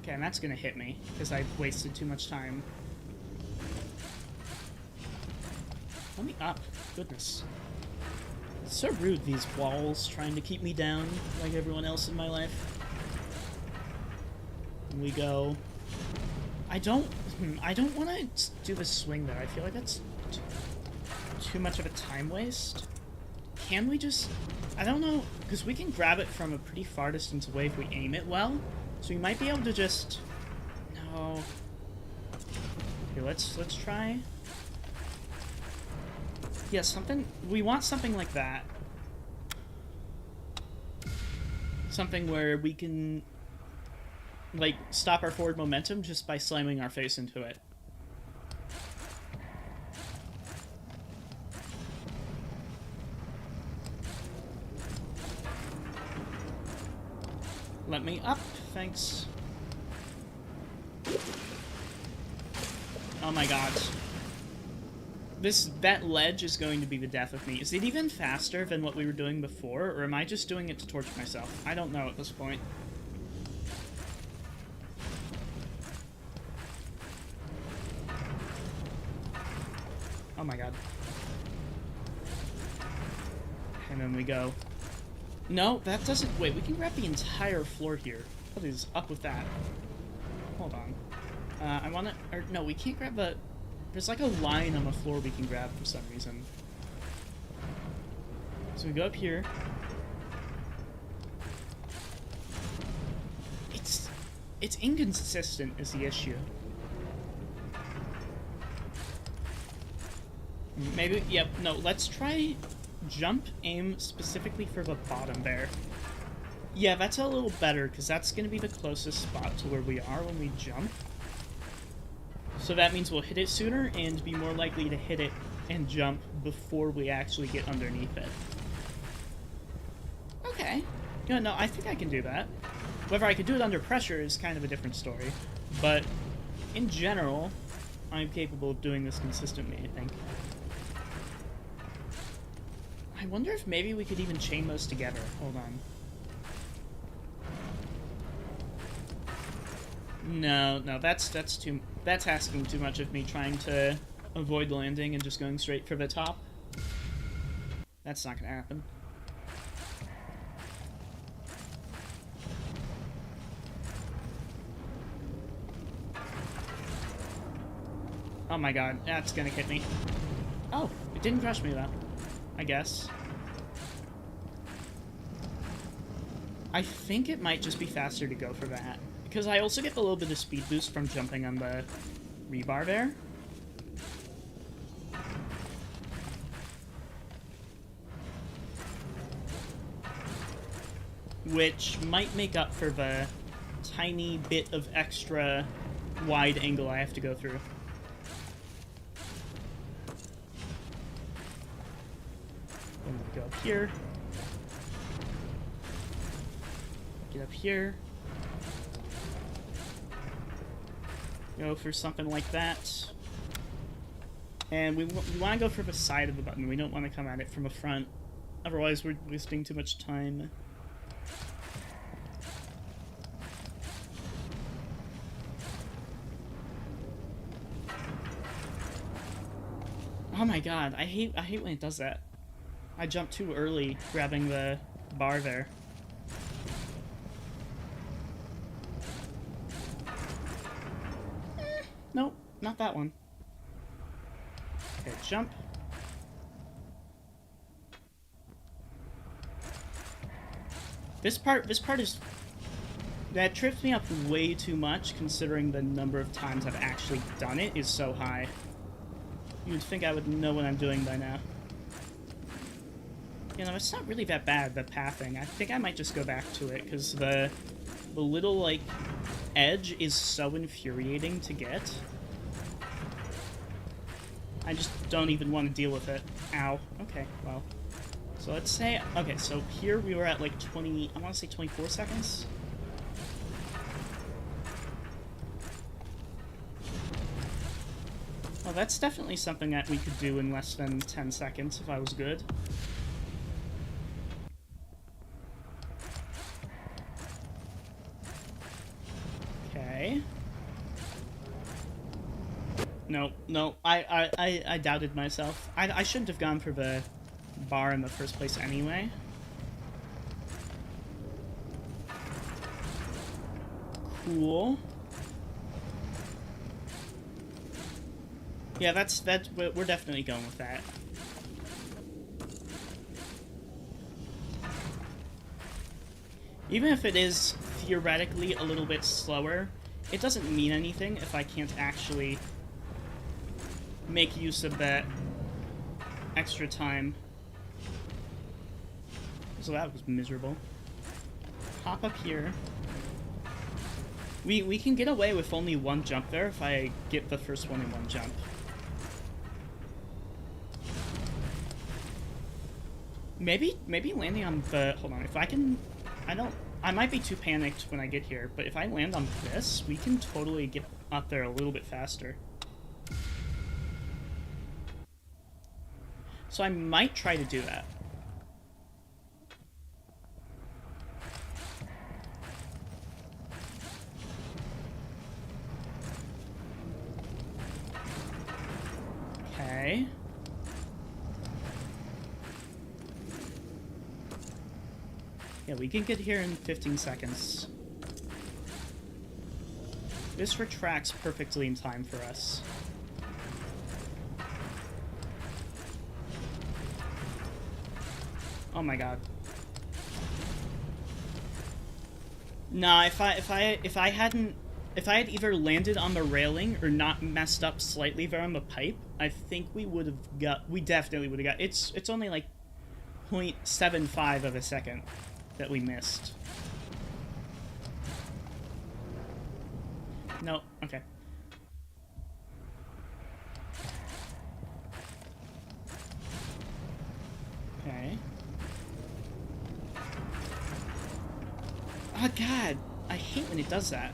Okay, and that's gonna hit me, because I wasted too much time. Let me up. Goodness. It's so rude, these walls trying to keep me down, like everyone else in my life. And we go... I don't want to do the swing there. I feel like that's too much of a time waste. Can we just... I don't know, because we can grab it from a pretty far distance away if we aim it well. So we might be able to just... No. Okay, let's try... Yeah, something... We want something like that. Something where we can... like, stop our forward momentum just by slamming our face into it. Let me up, thanks. Oh my god. That ledge is going to be the death of me. Is it even faster than what we were doing before, or am I just doing it to torture myself? I don't know at this point. Oh my god. And then we go. No, that doesn't... Wait, we can grab the entire floor here. What is up with that? Hold on. I want to... Or, no, we can't grab the... There's like a line on the floor we can grab for some reason. So we go up here. It's inconsistent is the issue. Maybe... Yep, no, let's try... Jump, aim specifically for the bottom there. Yeah, that's a little better, because that's going to be the closest spot to where we are when we jump. So that means we'll hit it sooner, and be more likely to hit it and jump before we actually get underneath it. Okay. Yeah, no, I think I can do that. Whether I could do it under pressure is kind of a different story. But, in general, I'm capable of doing this consistently, I think. I wonder if maybe we could even chain those together. Hold on. No, that's asking too much of me trying to avoid landing and just going straight for the top. That's not gonna happen. Oh my god, that's gonna hit me. Oh, it didn't crush me though. I guess. I think it might just be faster to go for that. Because I also get a little bit of speed boost from jumping on the rebar there. Which might make up for the tiny bit of extra wide angle I have to go through. I'm gonna go up here. Get up here. Go for something like that. And we want to go for the side of the button. We don't want to come at it from the front. Otherwise, we're wasting too much time. Oh my god, I hate when it does that. I jumped too early, grabbing the bar there. Nope, not that one. Okay, jump. This part is... That trips me up way too much, considering the number of times I've actually done it is so high. You'd think I would know what I'm doing by now. You know, it's not really that bad, the pathing. I think I might just go back to it, because the little, like, edge is so infuriating to get. I just don't even want to deal with it. Ow. Okay, well. So let's say... Okay, so here we were at, like, 20... I want to say 24 seconds? Well, that's definitely something that we could do in less than 10 seconds if I was good. Okay. No, I doubted myself. I shouldn't have gone for the bar in the first place anyway. Cool. Yeah, we're definitely going with that. Even if it is theoretically a little bit slower, it doesn't mean anything if I can't actually make use of that extra time. So that was miserable. Hop up here. We can get away with only one jump there if I get the first one in one jump. Maybe landing on the... Hold on, if I can... I might be too panicked when I get here, but if I land on this, we can totally get up there a little bit faster. So I might try to do that. Okay. Yeah, we can get here in 15 seconds. This retracts perfectly in time for us. Oh my god. Nah, if I had either landed on the railing or not messed up slightly there on the pipe, I think we definitely would have got... It's only like 0.75 of a second that we missed. No, okay. Okay. Oh god, I hate when it does that.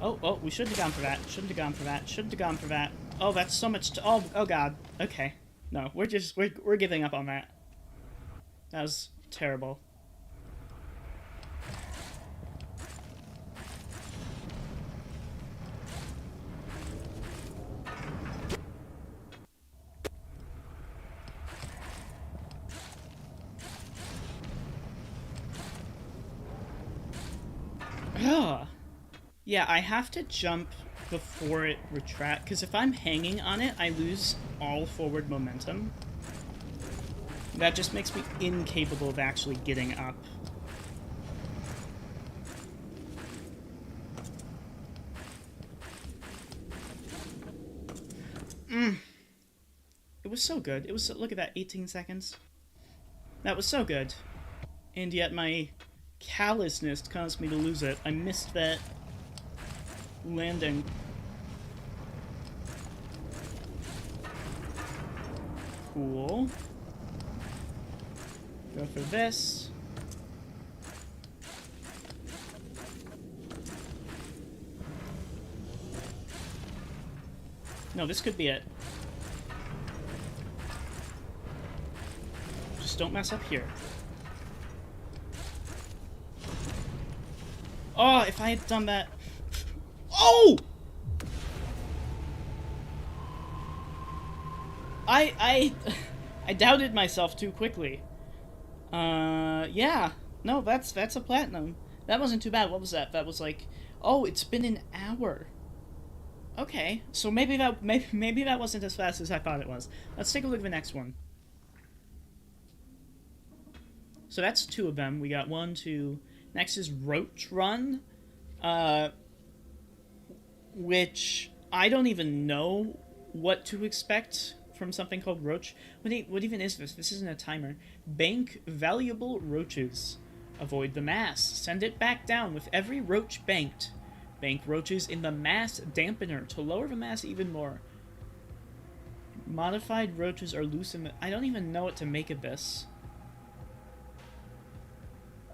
Oh, we shouldn't have gone for that. Shouldn't have gone for that. Shouldn't have gone for that. Oh, that's so much oh god. Okay. No, we're giving up on that. That was terrible. Ugh. Yeah, I have to jump before it retracts, because if I'm hanging on it, I lose all forward momentum. That just makes me incapable of actually getting up. It was so good. It was look at that, 18 seconds. That was so good. And yet my callousness caused me to lose it. I missed that landing. Cool. Go for this. No, this could be it. Just don't mess up here. Oh, if I had done that... Oh! I doubted myself too quickly. Yeah. No, that's a platinum. That wasn't too bad. What was that? That was like... Oh, it's been an hour. Okay, so maybe that wasn't as fast as I thought it was. Let's take a look at the next one. So that's 2 of them. We got 1, 2. Next is Roach Run, which I don't even know what to expect from something called Roach. What even is this? This isn't a timer. Bank valuable roaches. Avoid the mass. Send it back down with every roach banked. Bank roaches in the mass dampener to lower the mass even more. Modified roaches are loose in the... I don't even know what to make of this.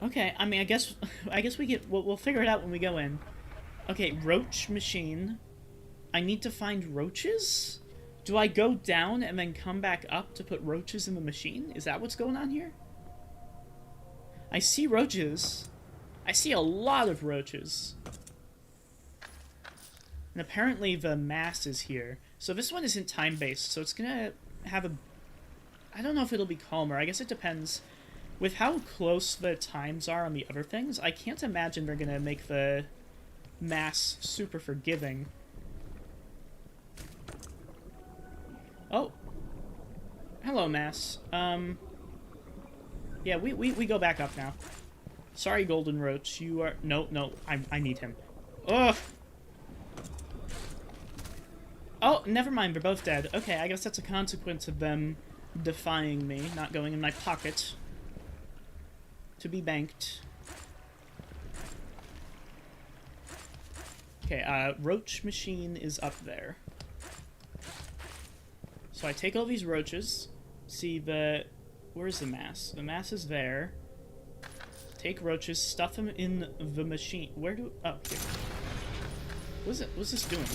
Okay, I mean, I guess we'll figure it out when we go in. Okay, roach machine. I need to find roaches? Do I go down and then come back up to put roaches in the machine? Is that what's going on here? I see roaches. I see a lot of roaches. And apparently the mass is here. So this one isn't time-based, so it's gonna have a... I don't know if it'll be calmer. I guess it depends. With how close the times are on the other things, I can't imagine they're gonna make the mass super forgiving. Oh. Hello, mass. Yeah, we go back up now. Sorry, Golden Roach. You are... No, I need him. Ugh! Oh, never mind, they're both dead. Okay, I guess that's a consequence of them defying me, not going in my pocket. To be banked. Okay, roach machine is up there. So I take all these roaches, see the... Where's the mass? The mass is there. Take roaches, stuff them in the machine. Where do... Oh, here. What's this doing?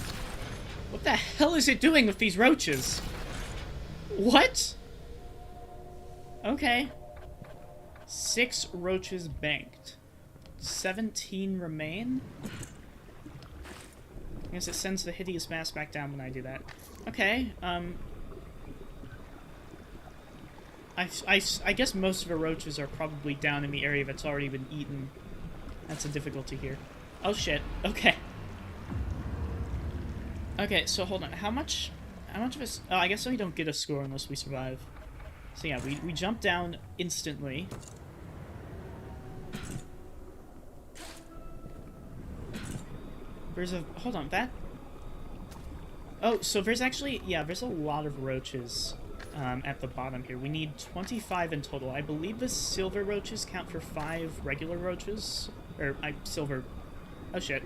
What the hell is it doing with these roaches? What? Okay. 6 roaches banked. 17 remain? I guess it sends the hideous mass back down when I do that. Okay, I guess most of the roaches are probably down in the area that's already been eaten. That's a difficulty here. Oh shit, okay. Okay, so hold on. How much of this... Oh, I guess we don't get a score unless we survive. So yeah, we jump down instantly. There's a... Hold on, that... Oh, so there's actually... Yeah, there's a lot of roaches at the bottom here. We need 25 in total. I believe the silver roaches count for 5 regular roaches. Or, silver... Oh, shit.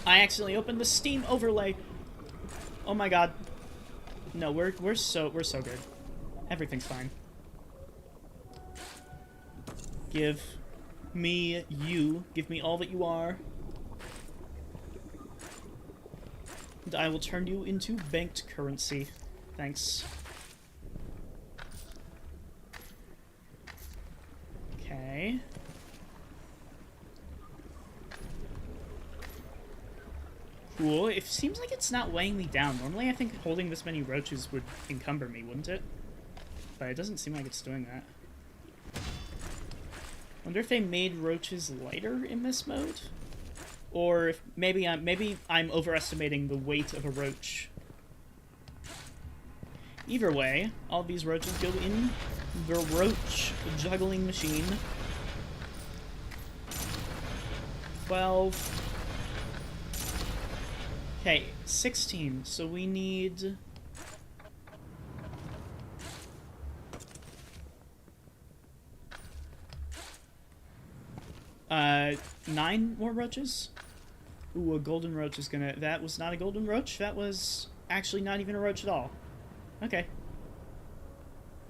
I accidentally opened the Steam overlay. Oh my god. No, we're so good. Everything's fine. Give me you. Give me all that you are. And I will turn you into banked currency. Thanks. Okay. Cool. It seems like it's not weighing me down. Normally I think holding this many roaches would encumber me, wouldn't it? But it doesn't seem like it's doing that. Wonder if they made roaches lighter in this mode? Or if maybe I'm overestimating the weight of a roach. Either way, all these roaches go in the roach juggling machine. 12... Okay, 16, so we need... 9 more roaches? Ooh, a golden roach is gonna... That was not a golden roach. That was actually not even a roach at all. Okay.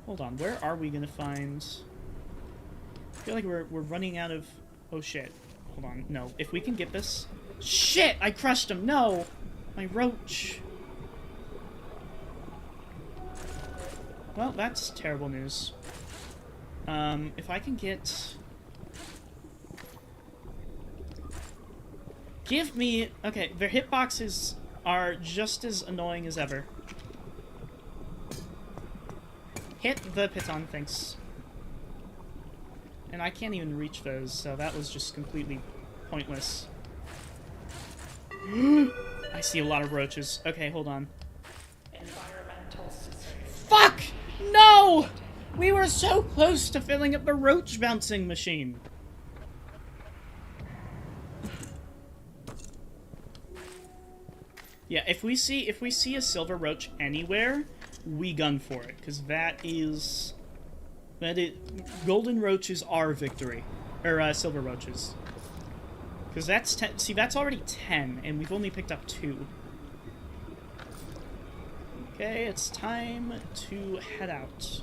Hold on. Where are we gonna find... I feel like we're running out of... Oh, shit. Hold on. No. If we can get this... Shit! I crushed him! No! My roach. Well, that's terrible news. If I can get... Give me... Okay, their hitboxes are just as annoying as ever. Hit the piton, thanks. And I can't even reach those, so that was just completely pointless. I see a lot of roaches. Okay, hold on. Environmental system. Fuck! No! We were so close to filling up the roach bouncing machine. Yeah, if we see a silver roach anywhere, we gun for it, because golden roaches are victory, or silver roaches, because that's 10. See, that's already 10, and we've only picked up 2. Okay, it's time to head out.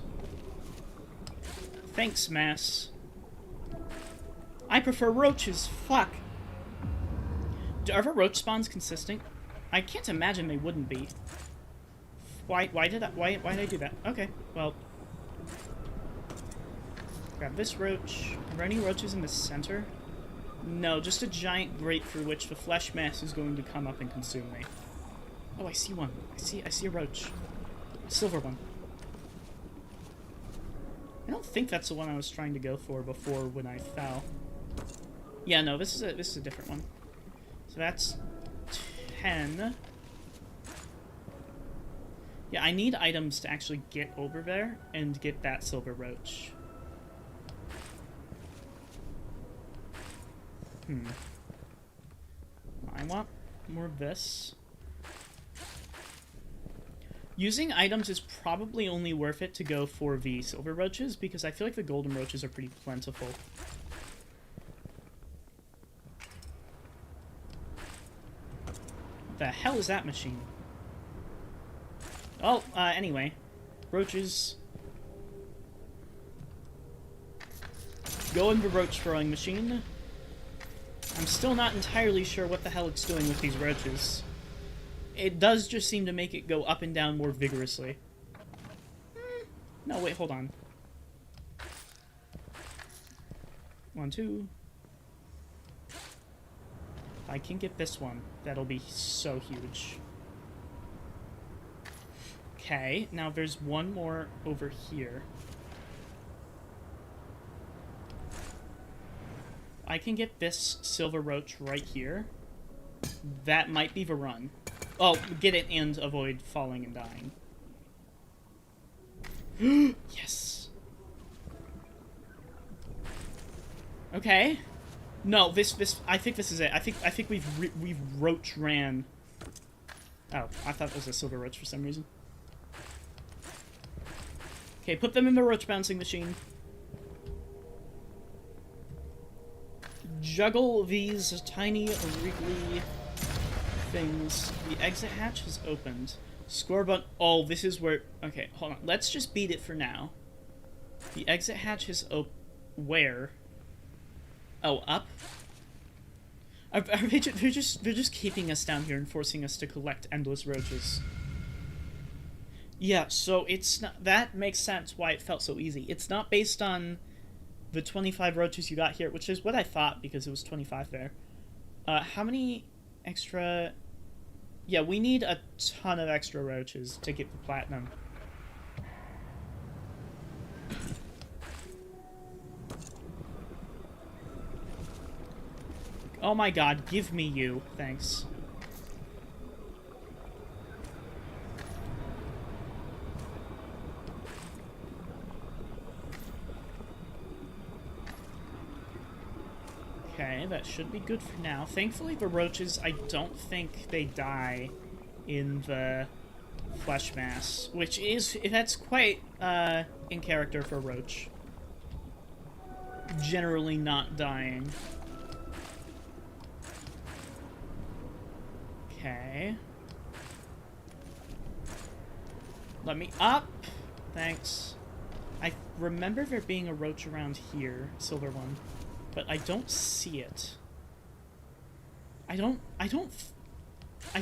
Thanks, Mass. I prefer roaches. Fuck. Are the roach spawns consistent? I can't imagine they wouldn't be. Why did I do that? Okay, well. Grab this roach. Are there any roaches in the center? No, just a giant grate through which the flesh mass is going to come up and consume me. Oh, I see one. I see a roach. A silver one. I don't think that's the one I was trying to go for before when I fell. Yeah, no, this is a different one. So that's 10. Yeah, I need items to actually get over there and get that silver roach. I want more of this. Using items is probably only worth it to go for the silver roaches, because I feel like the golden roaches are pretty plentiful. What the hell is that machine? Oh, anyway. Roaches. Go in the roach throwing machine. I'm still not entirely sure what the hell it's doing with these roaches. It does just seem to make it go up and down more vigorously. No, wait, hold on. 1, 2. If I can get this one, that'll be so huge. Okay, now there's one more over here. I can get this silver roach right here. That might be the run. Oh, get it and avoid falling and dying. Yes. Okay. No, this. I think this is it. I think we've roach ran. Oh, I thought it was a silver roach for some reason. Okay, put them in the roach bouncing machine. Juggle these tiny, wriggly things. The exit hatch has opened. Score button. Oh, this is where... Okay, hold on. Let's just beat it for now. The exit hatch is where? Oh, up? They're just keeping us down here and forcing us to collect endless roaches. Yeah, so it's not... That makes sense why it felt so easy. It's not based on the 25 roaches you got here, which is what I thought, because it was 25 there. How many extra... Yeah, we need a ton of extra roaches to get the platinum. Oh my god, give me you. Thanks. Okay, that should be good for now. Thankfully, the roaches, I don't think they die in the flesh mass, which is... That's quite, in character for roach. Generally not dying. Okay. Let me up! Thanks. I remember there being a roach around here, silver one, but I don't see it. I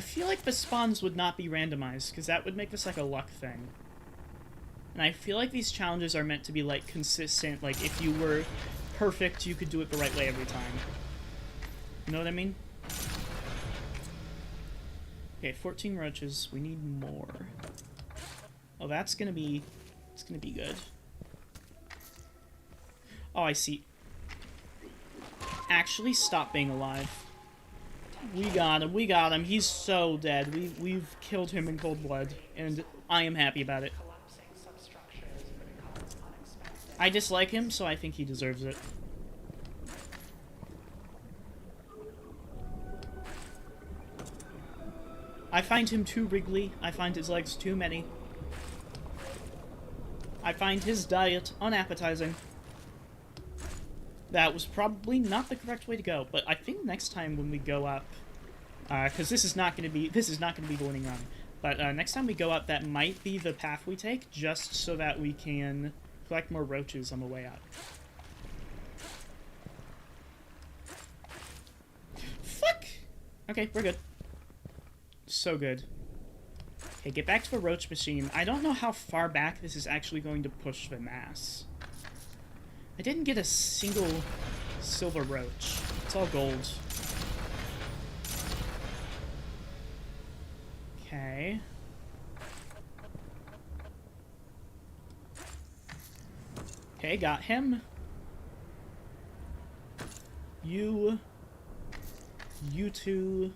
feel like the spawns would not be randomized, because that would make this like a luck thing. And I feel like these challenges are meant to be like consistent, like if you were perfect, you could do it the right way every time. You know what I mean? Okay, 14 roaches. We need more. Oh, it's gonna be good. Oh, I see. Actually, stop being alive. We got him, he's so dead. We've killed him in cold blood, and I am happy about it. I dislike him, so I think he deserves it. I find him too wriggly, I find his legs too many. I find his diet unappetizing. That was probably not the correct way to go, but I think next time when we go up, because this is not going to be the winning run, but next time we go up, that might be the path we take, just so that we can collect more roaches on the way up. Fuck! Okay, we're good. So good. Okay, get back to the roach machine. I don't know how far back this is actually going to push the mass. I didn't get a single silver roach. It's all gold. Okay. Okay, got him. You two.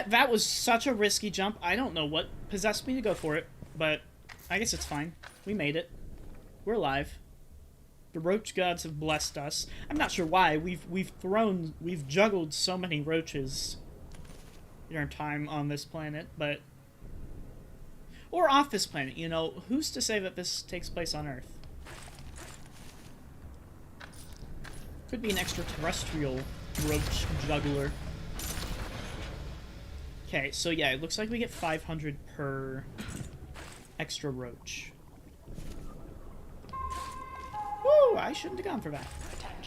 That was such a risky jump. I don't know what possessed me to go for it, but I guess it's fine. We made it. We're alive. The roach gods have blessed us. I'm not sure why. We've juggled so many roaches in our time on this planet, but... Or off this planet, you know. Who's to say that this takes place on Earth? Could be an extraterrestrial roach juggler. Okay, so yeah, it looks like we get 500 per extra roach. Woo! I shouldn't have gone for that.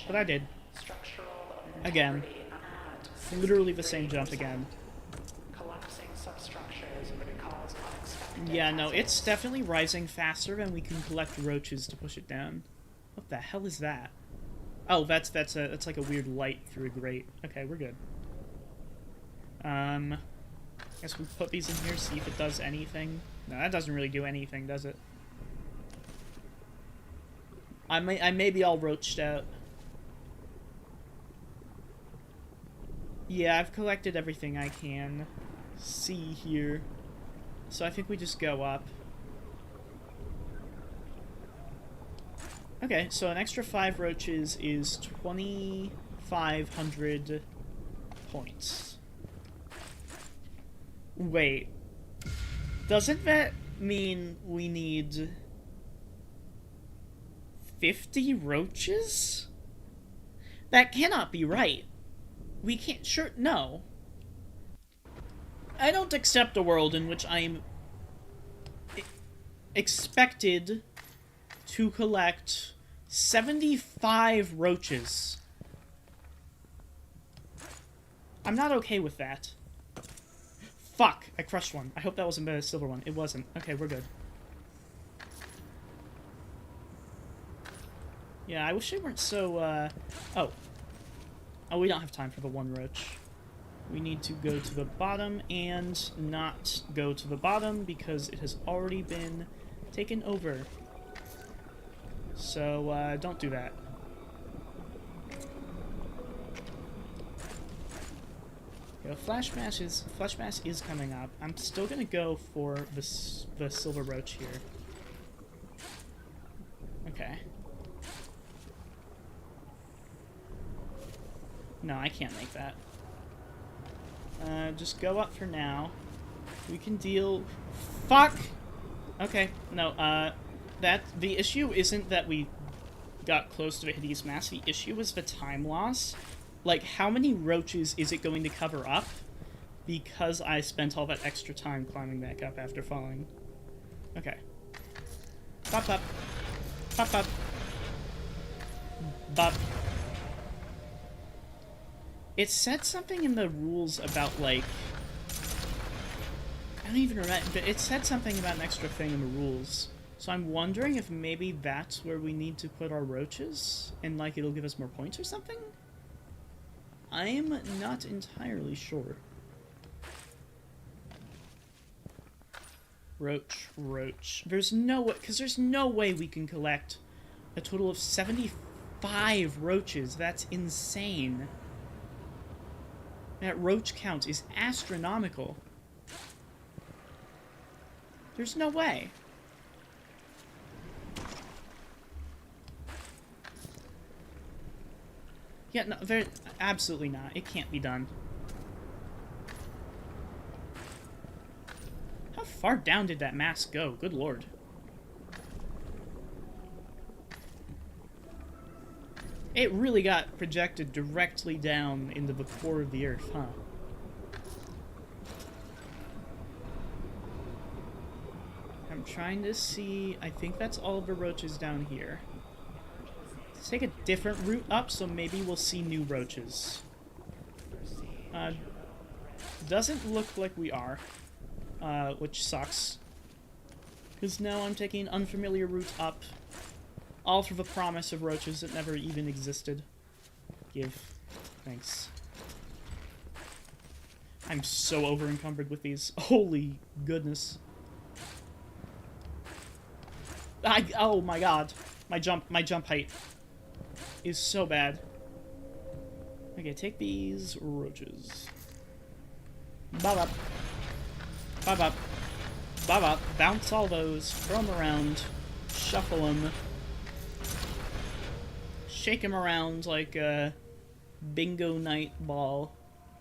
But I did. Again. Literally the same jump again. Yeah, no, it's definitely rising faster and we can collect roaches to push it down. What the hell is that? Oh, that's like a weird light through a grate. Okay, we're good. Guess we put these in here, see if it does anything. No, that doesn't really do anything, does it? I may be all roached out. Yeah, I've collected everything I can see here. So I think we just go up. Okay, so an extra 5 roaches is 2,500 points. Wait. Doesn't that mean we need 50 roaches? That cannot be right. We can't... Sure, no. I don't accept a world in which I am expected to collect 75 roaches. I'm not okay with that. Fuck! I crushed one. I hope that wasn't a silver one. It wasn't. Okay, we're good. Yeah, I wish they weren't so, Oh. Oh, we don't have time for the one roach. We need to go to the bottom and not go to the bottom because it has already been taken over. So, don't do that. Yeah, Flash Mass is coming up. I'm still gonna go for the silver roach here. Okay. No, I can't make that. Just go up for now. We can deal... Fuck! Okay, no, the issue isn't that we got close to the hideous mass. The issue is the time loss. Like, how many roaches is it going to cover up? Because I spent all that extra time climbing back up after falling. Okay. Bop, bop. Bop, bop. Bop. It said something in the rules about, like... I don't even remember, but it said something about an extra thing in the rules. So I'm wondering if maybe that's where we need to put our roaches, and, like, it'll give us more points or something? I'm not entirely sure. Roach. There's no way, because there's no way we can collect a total of 75 roaches. That's insane. That roach count is astronomical. There's no way. Yeah, no, there, absolutely not. It can't be done. How far down did that mass go? Good lord. It really got projected directly down into the core of the earth, huh? I'm trying to see... I think that's all of the roaches down here. Let's take a different route up, so maybe we'll see new roaches. Doesn't look like we are. Which sucks. Because now I'm taking an unfamiliar route up. All for the promise of roaches that never even existed. Give. Thanks. I'm so over-encumbered with these. Holy goodness. Oh my god. My jump height is so bad. Okay, take these roaches. Bob up. Bob up. Bob up. Bounce all those. Throw them around. Shuffle them. Shake them around like a bingo night ball.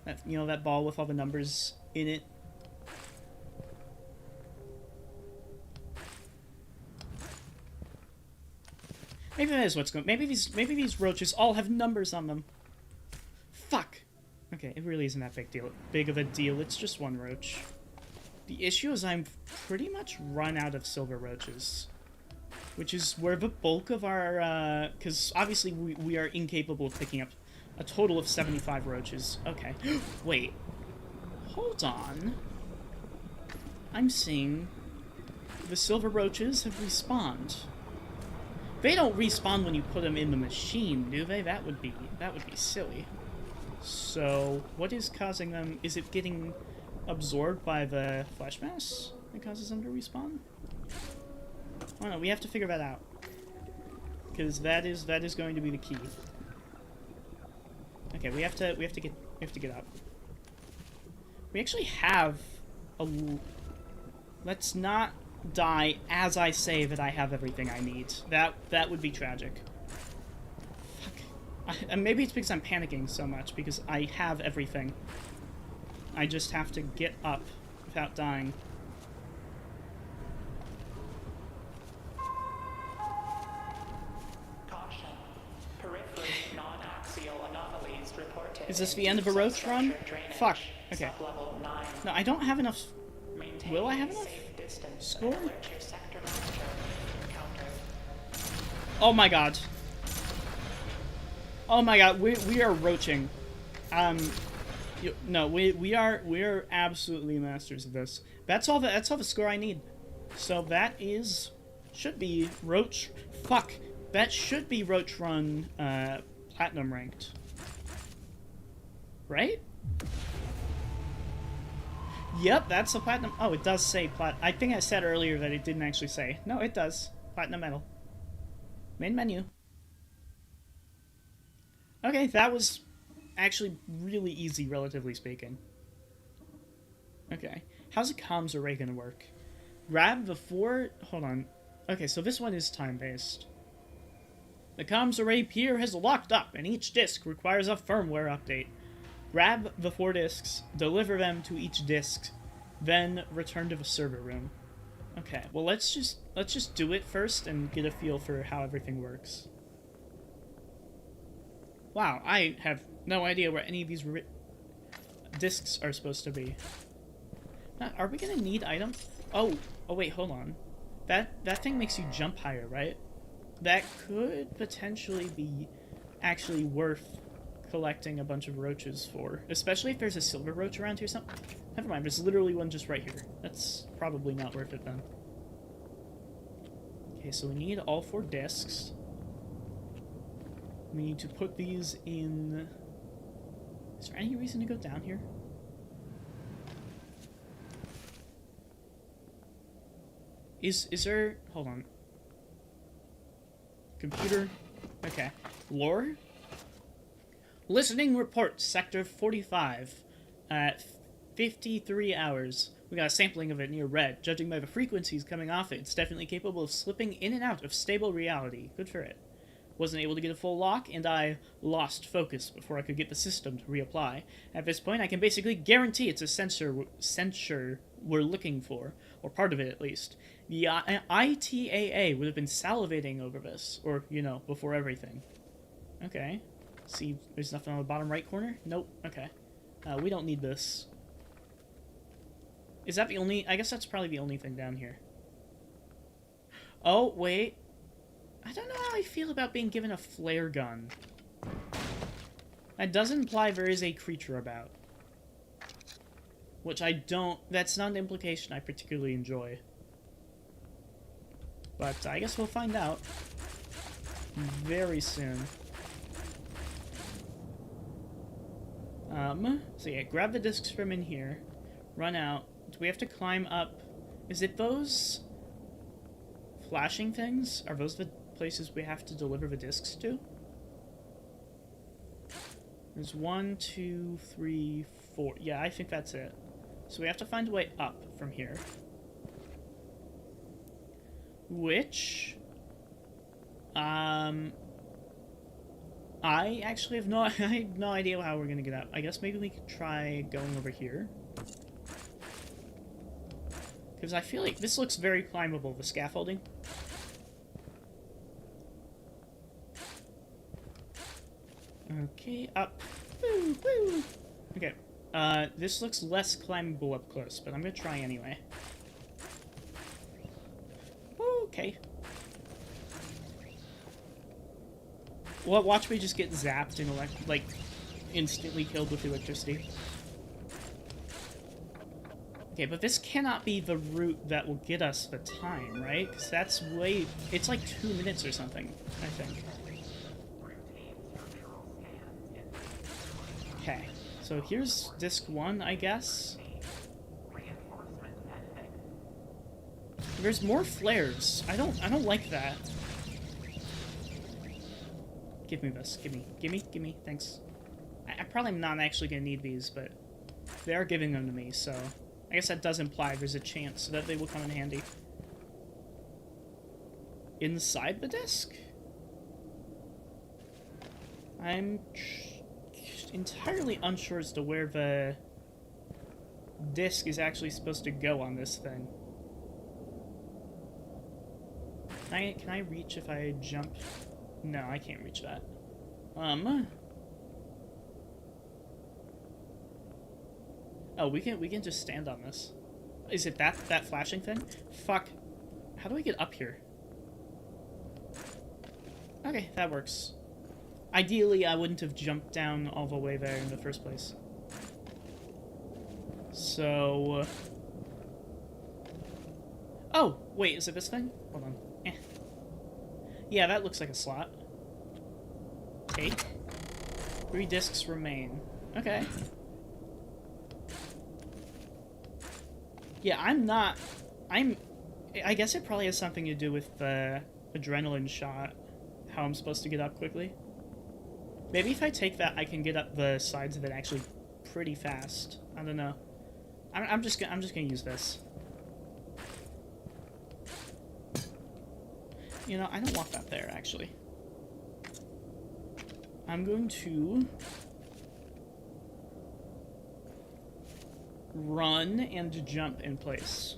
That, you know, that ball with all the numbers in it. Maybe that is what's going. Maybe these roaches all have numbers on them. Fuck. Okay, it really isn't that big of a deal. It's just one roach. The issue is I'm pretty much run out of silver roaches, which is where the bulk of our. Because obviously we are incapable of picking up a total of 75 roaches. Okay. Wait. Hold on. I'm seeing the silver roaches have respawned. They don't respawn when you put them in the machine, do they? That would be silly. So, what is causing them? Is it getting absorbed by the flesh mass that causes them to respawn? I don't know. We have to figure that out, because that is going to be the key. Okay, we have to get up. We actually have a. Let's not die as I say that I have everything I need. That would be tragic. Fuck. And maybe it's because I'm panicking so much, because I have everything. I just have to get up without dying. Caution. Periphery non-axial anomalies reported. Is this the end of a roach run? Fuck. Okay. Sublevel 9. No, I don't have enough. Maintain Will I have enough? safe distance Score? and alert your sector manager if encountered. Oh my god. Oh my god, we are roaching. No, we are absolutely masters of this. That's all the score I need. So that should be roach. Fuck. That should be roach run platinum ranked. Right? Yep, that's the platinum. Oh, it does say plat. I think I said earlier that it didn't actually say. No, it does. Platinum medal. Main menu. Okay, that was actually really easy, relatively speaking. Okay. How's a comms array gonna work? Grab the 4... Hold on. Okay, so this one is time-based. The comms array peer has locked up, and each disk requires a firmware update. Grab the 4 disks, deliver them to each disk, then return to the server room. Okay, well let's just do it first and get a feel for how everything works. Wow, I have no idea where any of these discs are supposed to be. Now, are we gonna need items? Oh, oh wait, hold on. That thing makes you jump higher, right? That could potentially be actually worth collecting a bunch of roaches for. Especially if there's a silver roach around here something. Never mind, there's literally one just right here. That's probably not worth it then. Okay, so we need all 4 discs. We need to put these in... Is there any reason to go down here? Is there... Hold on. Computer. Okay. Lore? Listening report, Sector 45. At 53 hours. We got a sampling of it near red. Judging by the frequencies coming off it, it's definitely capable of slipping in and out of stable reality. Good for it. Wasn't able to get a full lock, and I lost focus before I could get the system to reapply. At this point, I can basically guarantee it's a sensor we're looking for, or part of it at least. The ITAA would have been salivating over this, or, you know, before everything. Okay. See, there's nothing on the bottom right corner? Nope. Okay. We don't need this. Is that the only... I guess that's probably the only thing down here. Oh, wait. I don't know how I feel about being given a flare gun. That does imply there is a creature about. Which I don't... That's not an implication I particularly enjoy. But I guess we'll find out very soon. So yeah, grab the discs from in here. Run out. Do we have to climb up? Is it those flashing things? Are those the places we have to deliver the discs to? There's 1, 2, 3, 4. Yeah, I think that's it. So we have to find a way up from here. Which... I actually have I have no idea how we're gonna get up. I guess maybe we could try going over here. Because I feel like this looks very climbable, the scaffolding. Okay, up. Woo, woo. Okay, this looks less climbable up close, but I'm gonna try anyway. Okay. Well, watch me just get zapped and like instantly killed with electricity. Okay, but this cannot be the route that will get us the time, right? Because that's way... It's like 2 minutes or something, I think. Okay, so here's disc 1, I guess. There's more flares. I don't like that. Give me this. Gimme. Thanks. I'm probably not actually gonna need these, but they are giving them to me, so I guess that does imply there's a chance that they will come in handy. Inside the disc? I'm entirely unsure as to where the disc is actually supposed to go on this thing. Can I reach if I jump? No, I can't reach that. Oh, we can just stand on this. Is it that flashing thing? Fuck. How do I get up here? Okay, that works. Ideally, I wouldn't have jumped down all the way there in the first place. So... Oh, wait, is it this thing? Hold on. Eh. Yeah, that looks like a slot. Take. 3 discs remain. Okay. Yeah, I guess it probably has something to do with the adrenaline shot. How I'm supposed to get up quickly. Maybe if I take that, I can get up the sides of it actually pretty fast. I don't know. I'm just gonna use this. You know, I don't want that there, actually. I'm going to run and jump in place.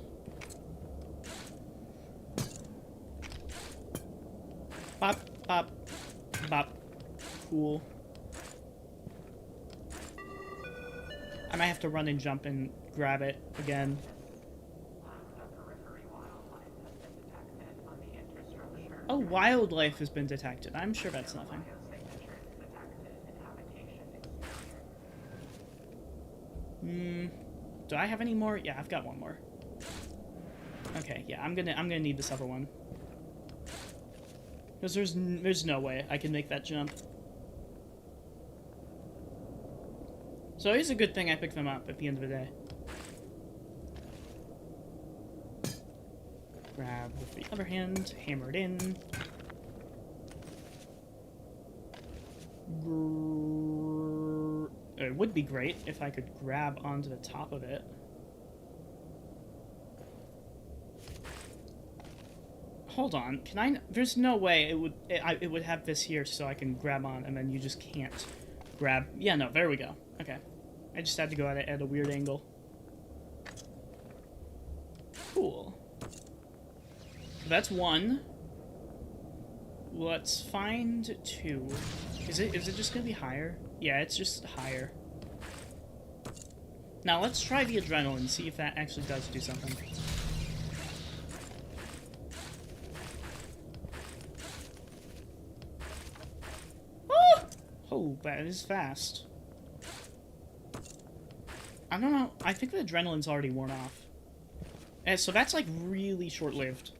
Bop, bop, bop. Cool. I might have to run and jump and grab it again. Oh, wildlife has been detected. I'm sure that's nothing. Do I have any more? Yeah, I've got one more. Okay, yeah, I'm gonna need this other one. Because there's no way I can make that jump. So it's a good thing I picked them up at the end of the day. Grab with the other hand, hammer it in. It would be great if I could grab onto the top of it. Hold on, can I? There's no way it would have this here so I can grab on, and then you just can't grab. Yeah, no, there we go. Okay, I just had to go at a weird angle. Cool. That's one. Let's find two. Is it just gonna be higher? Yeah, it's just higher. Now let's try the adrenaline, see if that actually does do something. Oh! Oh, that is fast. I don't know. I think the adrenaline's already worn off. So that's like really short-lived.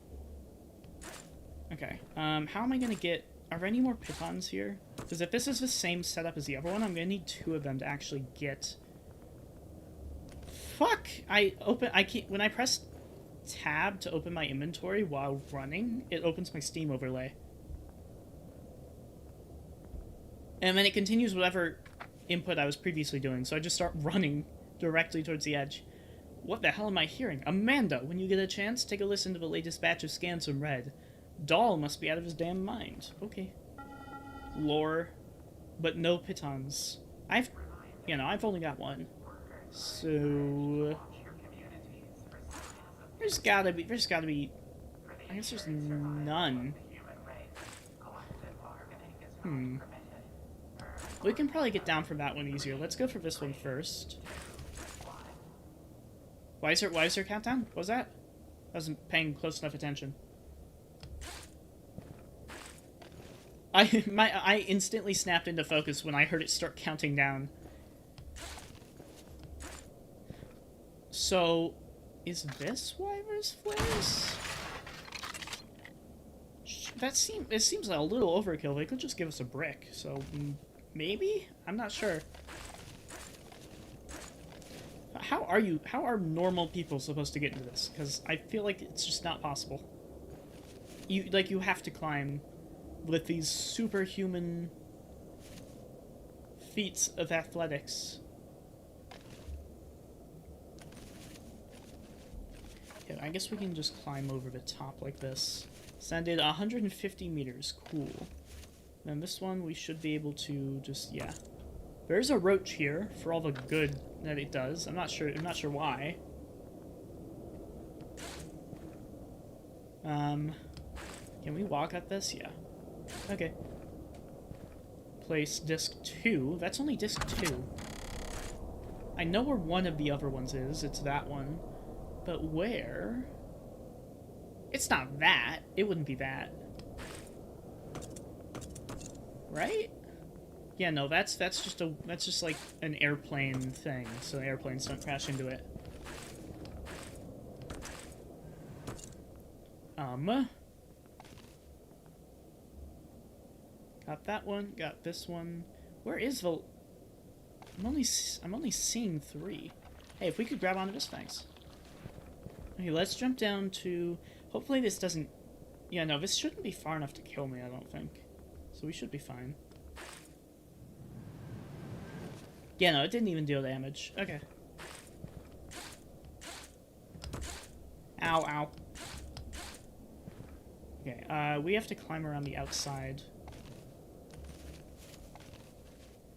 Okay, how am I gonna get... Are there any more pitons here? Because if this is the same setup as the other one, I'm gonna need two of them to actually get... Fuck! I can't... When I press tab to open my inventory while running, it opens my Steam overlay. And then it continues whatever input I was previously doing, so I just start running directly towards the edge. What the hell am I hearing? Amanda, when you get a chance, take a listen to the latest batch of scans from Red. Doll must be out of his damn mind. Okay. Lore. But no pitons. I've only got one. So... There's gotta be... I guess there's none. We can probably get down for that one easier. Let's go for this one first. Why is there countdown? What was that? I wasn't paying close enough attention. I instantly snapped into focus when I heard it start counting down. So, is this why there's flares? It seems like a little overkill. They could just give us a brick, so maybe? I'm not sure. How are normal people supposed to get into this? Because I feel like it's just not possible. You have to climb with these superhuman feats of athletics. Yeah, I guess we can just climb over the top like this. Ascended 150 meters. Cool. Then this one we should be able to just, yeah. There's a roach here for all the good that it does. I'm not sure why. Can we walk up this? Yeah. Okay. Place disc 2. That's only disc 2. I know where one of the other ones is. It's that one. But where? It's not that. It wouldn't be that. Right? Yeah, no, that's just like an airplane thing, so airplanes don't crash into it. Got that one, got this one. Where is the... I'm only seeing 3. Hey, if we could grab onto this, thanks. Okay, let's jump down to... Hopefully this doesn't... Yeah, no, this shouldn't be far enough to kill me, I don't think. So we should be fine. Yeah, no, it didn't even deal damage. Okay. Ow, ow. Okay, we have to climb around the outside.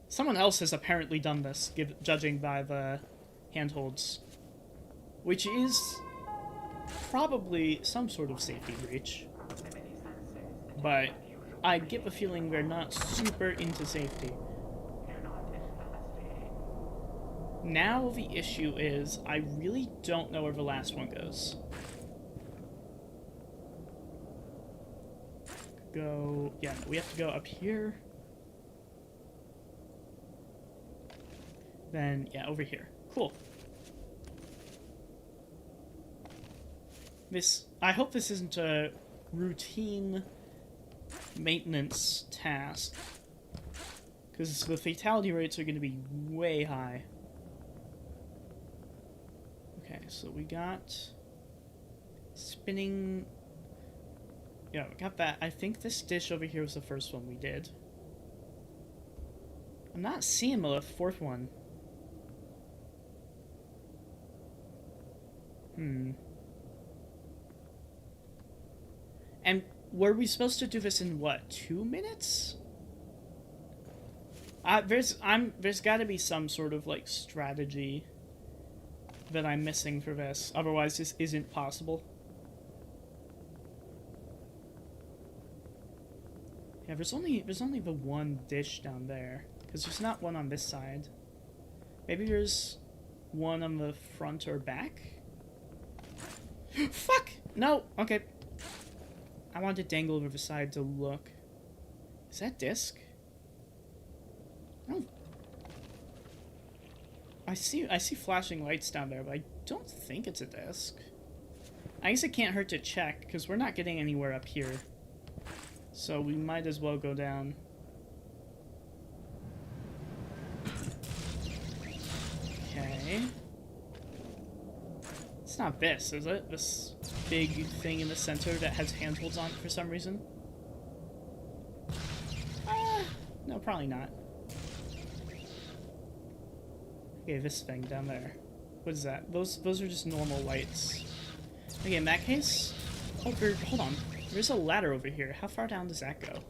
Someone else has apparently done this, judging by the handholds. Which is probably some sort of safety breach. But I get the feeling they're not super into safety. Now the issue is, I really don't know where the last one goes. Go... Yeah, no, we have to go up here. Then, yeah, over here. Cool. I hope this isn't a routine maintenance task, because the fatality rates are going to be way high. Okay, so we got spinning. Yeah, we got that. I think this dish over here was the first one we did. I'm not seeing the fourth one. And were we supposed to do this in, what, 2 minutes? There's got to be some sort of, like, strategy that I'm missing for this. Otherwise, this isn't possible. Yeah, there's only the one dish down there. Because there's not one on this side. Maybe there's one on the front or back? Fuck! No! Okay. I wanted to dangle over the side to look. Is that disc? Oh. I see flashing lights down there, but I don't think it's a disc. I guess it can't hurt to check, because we're not getting anywhere up here. So we might as well go down. Okay. It's not this, is it? This big thing in the center that has handholds on it for some reason? No, probably not. Okay, this thing down there. What is that? Those are just normal lights. Okay, in that case... Oh, hold on. There's a ladder over here. How far down does that go?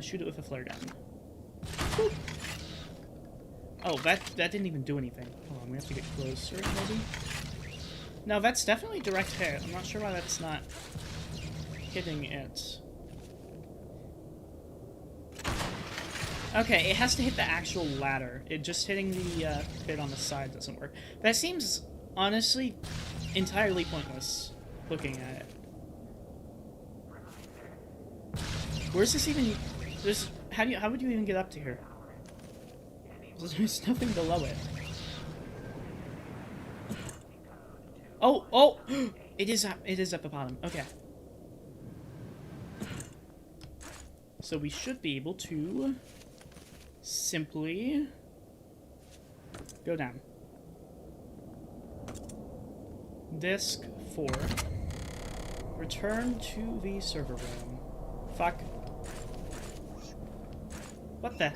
Shoot it with a flare gun. Boop. Oh, that didn't even do anything. Hold on, we have to get closer, maybe? No, that's definitely direct hit. I'm not sure why that's not hitting it. Okay, it has to hit the actual ladder. Just hitting the bit on the side doesn't work. That seems, honestly, entirely pointless, looking at it. Where's this even... How would you even get up to here? There's nothing below it. Oh! It is at the bottom. Okay. So we should be able to simply go down. Disc 4. Return to the server room. Fuck. What the?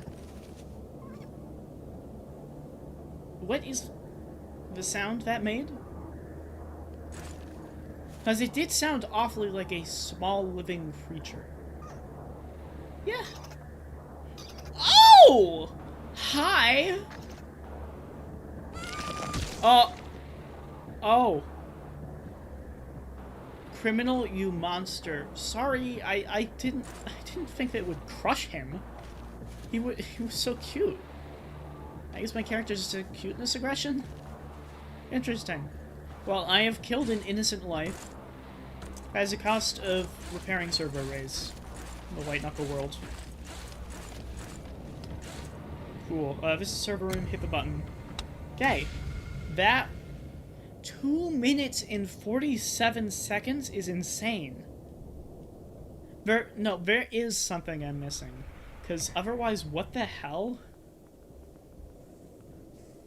What is the sound that made? Because it did sound awfully like a small living creature. Yeah. Oh! Hi! Oh. Criminal, you monster. Sorry, I didn't think that it would crush him. He was so cute. I guess my character's just a cuteness aggression? Interesting. Well, I have killed an innocent life as a cost of repairing server arrays in the White Knuckle world. Cool. This is server room. Hit the button. Okay. That 2 minutes and 47 seconds is insane. There is something I'm missing. Because otherwise, what the hell?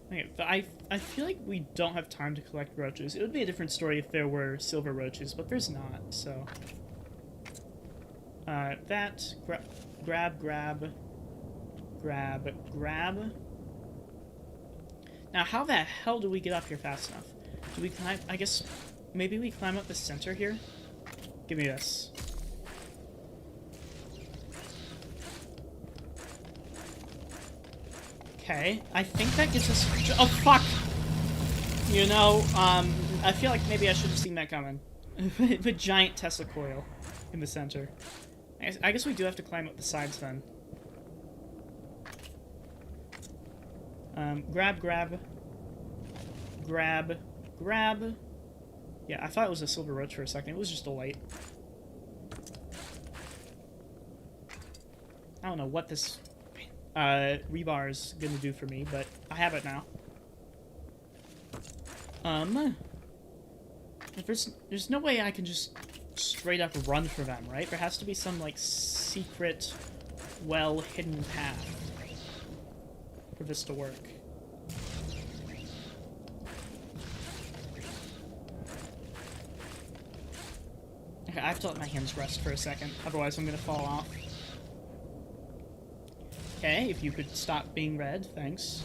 Okay, but I feel like we don't have time to collect roaches. It would be a different story if there were silver roaches, but there's not, so... that... Grab. Now, how the hell do we get up here fast enough? Do we climb... I guess... Maybe we climb up the center here? Give me this. Okay, I think that gets us... Oh, fuck! You know, I feel like maybe I should have seen that coming. The giant Tesla coil in the center. I guess we do have to climb up the sides then. Grab, grab. Grab, grab. Yeah, I thought it was a silver roach for a second. It was just a light. I don't know what this rebar is gonna do for me, but I have it now. There's no way I can just straight up run for them, right? There has to be some, like, secret, well-hidden path for this to work. Okay, I have to let my hands rest for a second, otherwise I'm gonna fall off. Okay, if you could stop being red, thanks.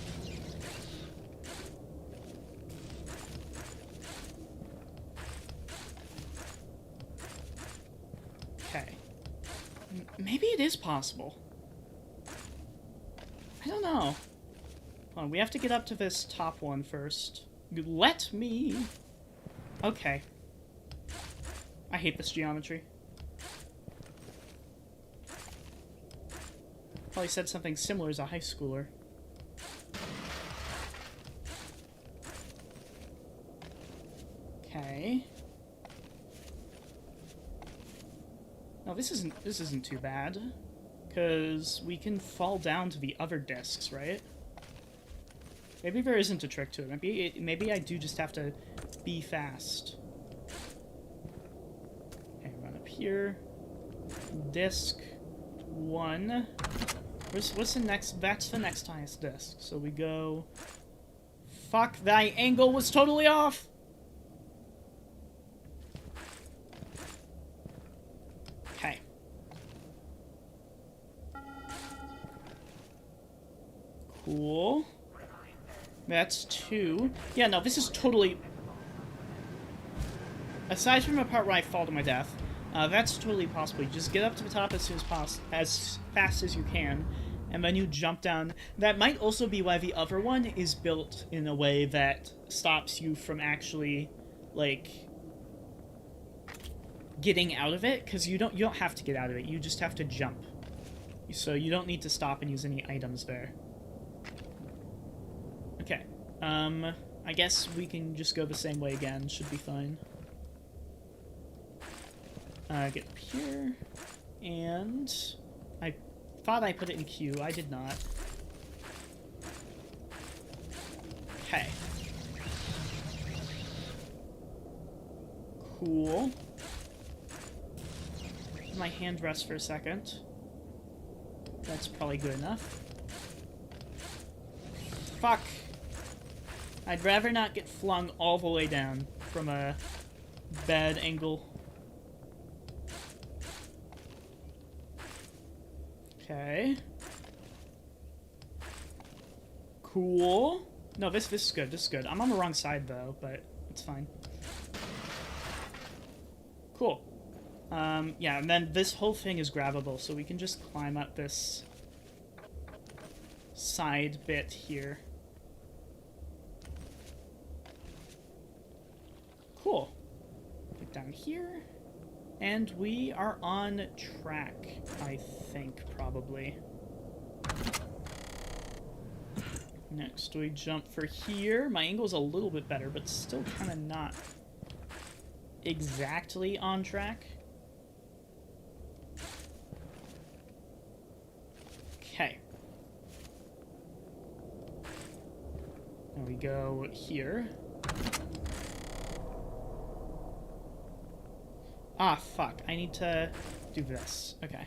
Okay. Maybe it is possible. I don't know. Hold on, we have to get up to this top one first. Let me... Okay. I hate this geometry. Probably said something similar as a high schooler. Okay. No, this isn't too bad, because we can fall down to the other discs, right? Maybe there isn't a trick to it. Maybe I do just have to be fast. Okay, run up here. Disc 1. What's the next? That's the next highest disc. So we go... Fuck, that angle was totally off! Okay. Cool. That's 2. Yeah, no, this is totally... Aside from the part where I fall to my death, that's totally possible. You just get up to the top as soon as fast as you can, and then you jump down. That might also be why the other one is built in a way that stops you from actually, like, getting out of it, because you don't have to get out of it. You just have to jump. So you don't need to stop and use any items there. Okay. I guess we can just go the same way again. Should be fine. Get up here, and I thought I put it in Q. I did not. Okay. Cool. Let my hand rest for a second. That's probably good enough. Fuck. I'd rather not get flung all the way down from a bad angle. Okay. Cool. No, this is good. This is good. I'm on the wrong side though, but it's fine. Cool. Yeah, and then this whole thing is grabbable, so we can just climb up this side bit here. Cool. Get down here. And we are on track, I think, probably. Next, we jump for here. My angle's a little bit better, but still kind of not exactly on track. Okay. Now we go here. Ah, fuck. I need to do this. Okay.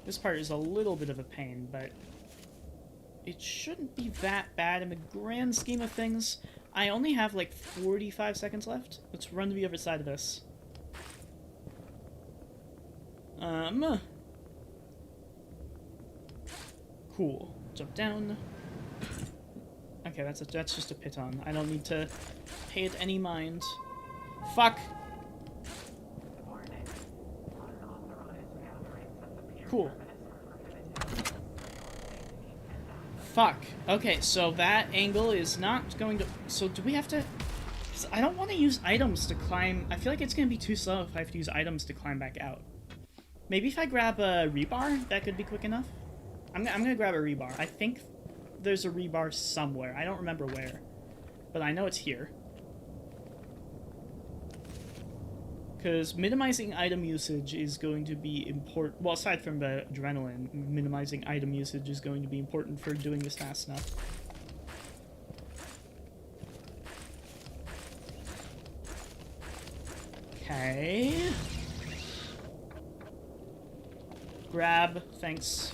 This part is a little bit of a pain, but it shouldn't be that bad in the grand scheme of things. I only have like 45 seconds left. Let's run to the other side of this. Cool. Jump down. Okay, that's just a piton. I don't need to pay it any mind. Fuck. Cool. Fuck. Okay, so that angle is not going to... So do we have to... I don't want to use items to climb... I feel like it's going to be too slow if I have to use items to climb back out. Maybe if I grab a rebar, that could be quick enough? I'm going to grab a rebar. I think there's a rebar somewhere. I don't remember where, but I know it's here. Because minimizing item usage is going to be important. Well, aside from the adrenaline, minimizing item usage is going to be important for doing this fast enough. Okay. Grab, thanks.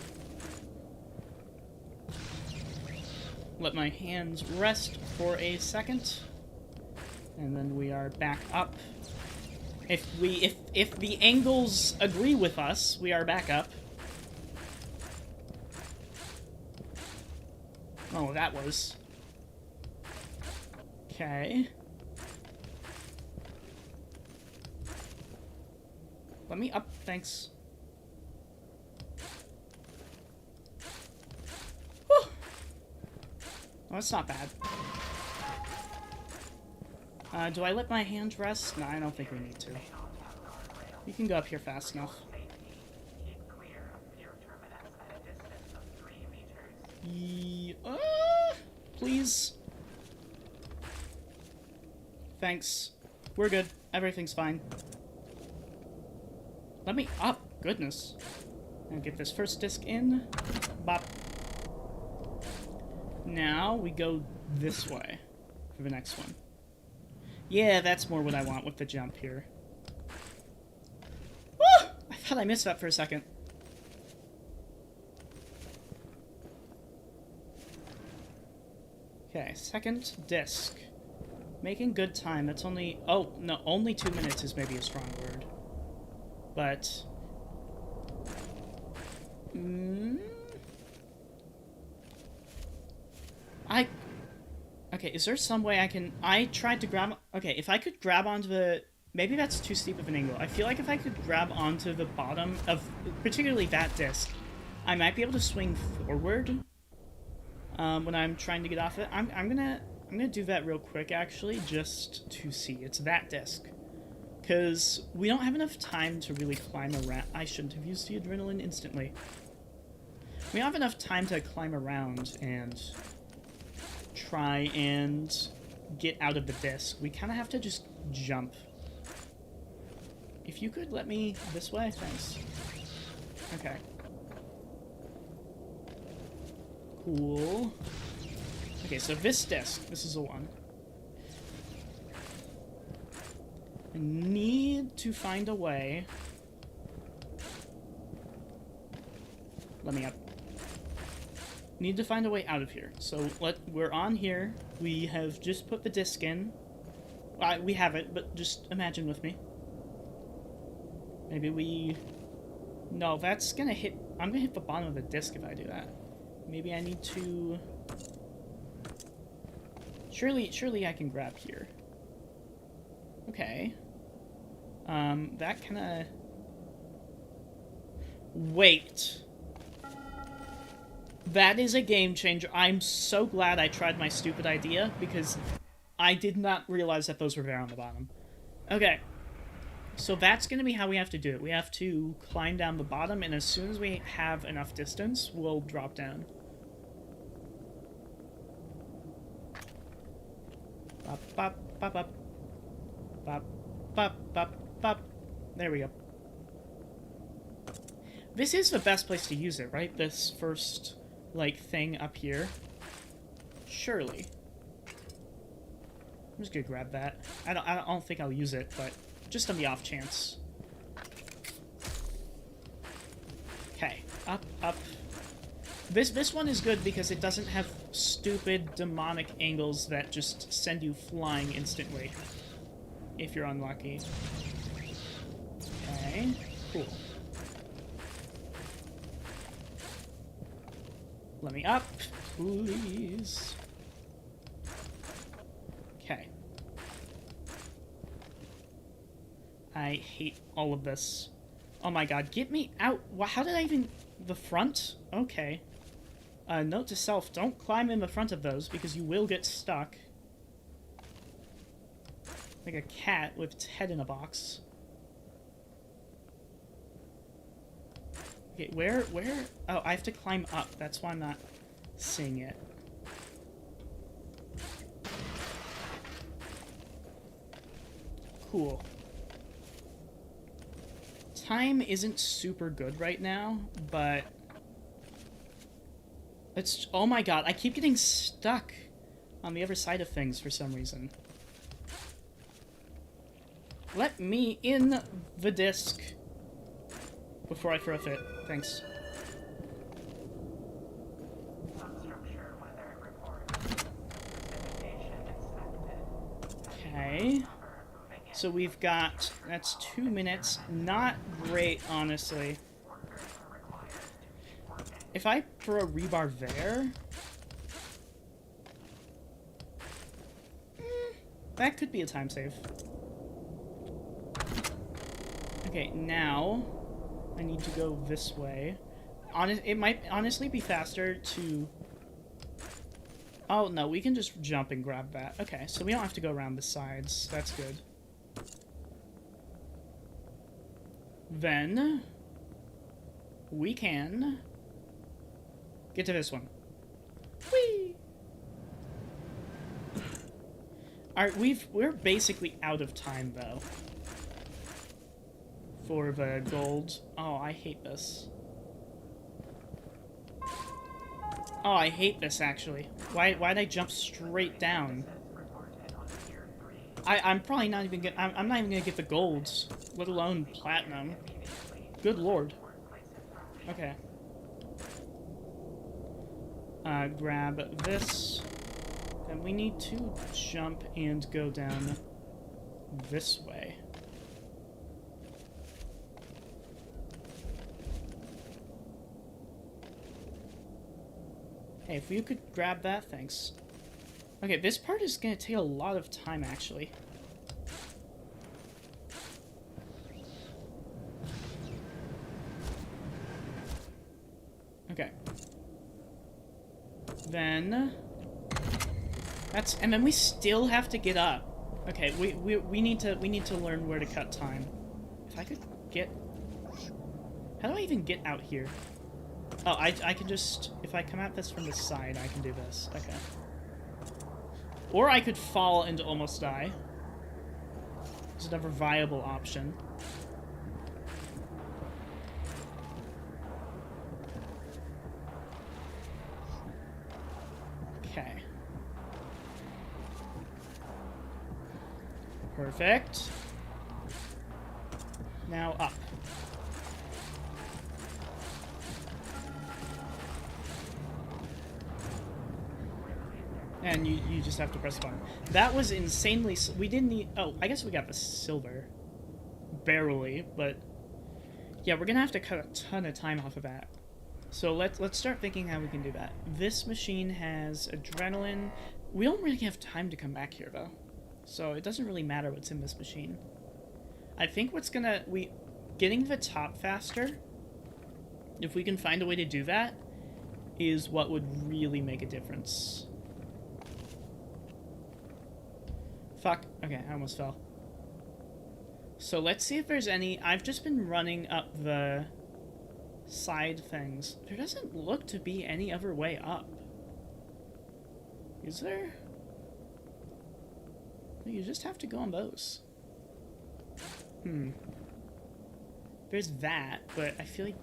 Let my hands rest for a second. And then we are back up. If the angles agree with us, we are back up. Oh, that was. Okay. Let me up, thanks. Whew. Oh, that's not bad. Do I let my hands rest? No, I don't think we need to. You can go up here fast enough. Please. Thanks. We're good. Everything's fine. Let me up. Goodness. I'll get this first disc in. Bop. Now we go this way for the next one. Yeah, that's more what I want with the jump here. Woo! I thought I missed that for a second. Okay, second disc. Making good time. That's only... Oh, no, only 2 minutes is maybe a strong word. But... Okay, is there some way I can... I tried to grab... Okay, if I could grab onto the... Maybe that's too steep of an angle. I feel like if I could grab onto the bottom of... Particularly that disc, I might be able to swing forward when I'm trying to get off it. I'm gonna do that real quick, actually, just to see. It's that disc. Because we don't have enough time to really climb around... I shouldn't have used the adrenaline instantly. We don't have enough time to climb around and... try and get out of the disc. We kind of have to just jump. If you could let me this way, thanks. Okay. Cool. Okay, so this disc, this is the one. I need to find a way. Let me up. Need to find a way out of here. So we're on here. We have just put the disc in. We have it, but just imagine with me. Maybe we... No, that's gonna hit... I'm gonna hit the bottom of the disc if I do that. Maybe I need to... Surely I can grab here. Okay. That kinda... Wait. That is a game changer. I'm so glad I tried my stupid idea, because I did not realize that those were there on the bottom. Okay. So that's going to be how we have to do it. We have to climb down the bottom, and as soon as we have enough distance, we'll drop down. Bop, bop, bop, bop. Bop, bop, bop, bop. There we go. This is the best place to use it, right? This first... like, thing up here. Surely. I'm just gonna grab that. I don't think I'll use it, but just on the off chance. Okay. Up, up. This one is good because it doesn't have stupid demonic angles that just send you flying instantly. If you're unlucky. Okay. Cool. Let me up, please. Okay. I hate all of this. Oh my god, get me out! How did I even... The front? Okay. Note to self, don't climb in the front of those, because you will get stuck. Like a cat with its head in a box. Okay, where? Oh, I have to climb up. That's why I'm not seeing it. Cool. Time isn't super good right now, but... It's... Oh my god, I keep getting stuck on the other side of things for some reason. Let me in the disc before I throw a fit. Thanks. Okay. So we've got... That's 2 minutes. Not great, honestly. If I throw a rebar there... that could be a time save. Okay, now... I need to go this way. It might honestly be faster to... Oh, no, we can just jump and grab that. Okay, so we don't have to go around the sides. That's good. Then... we can... get to this one. Whee! Alright, we're basically out of time, though. For the gold. Oh, I hate this. Oh, I hate this, actually. Why'd I jump straight down? I'm probably not even gonna... I'm not even gonna get the golds, let alone platinum. Good lord. Okay. Grab this. And we need to jump and go down this way. Hey, if you could grab that, thanks. Okay, this part is gonna take a lot of time, actually. Okay. Then... that's... and then we still have to get up. Okay, we need to learn where to cut time. If I could get... how do I even get out here? Oh, I can just... if I come at this from the side, I can do this. Okay. Or I could fall and almost die. It's another viable option. Okay. Perfect. Now up. And you just have to press the button. That was insanely... we didn't need... oh, I guess we got the silver. Barely, but... yeah, we're gonna have to cut a ton of time off of that. So let's start thinking how we can do that. This machine has adrenaline. We don't really have time to come back here, though. So it doesn't really matter what's in this machine. I think what's gonna... getting the top faster, if we can find a way to do that, is what would really make a difference. Fuck. Okay, I almost fell. So let's see if there's any... I've just been running up the side things. There doesn't look to be any other way up. Is there? You just have to go on those. There's that, but I feel like...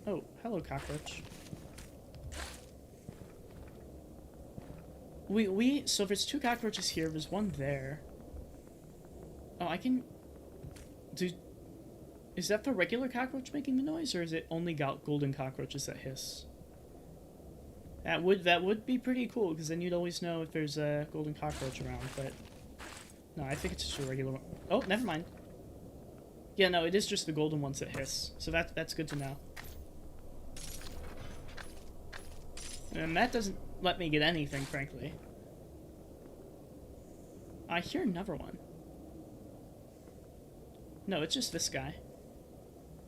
oh, hello, cockroach. So there's 2 cockroaches here, there's 1 there. Oh, I can... is that the regular cockroach making the noise, or is it only golden cockroaches that hiss? That would be pretty cool, because then you'd always know if there's a golden cockroach around, but... no, I think it's just a regular one. Oh, never mind. Yeah, no, it is just the golden ones that hiss, so that's good to know. And that doesn't let me get anything, frankly. I hear another one. No, it's just this guy.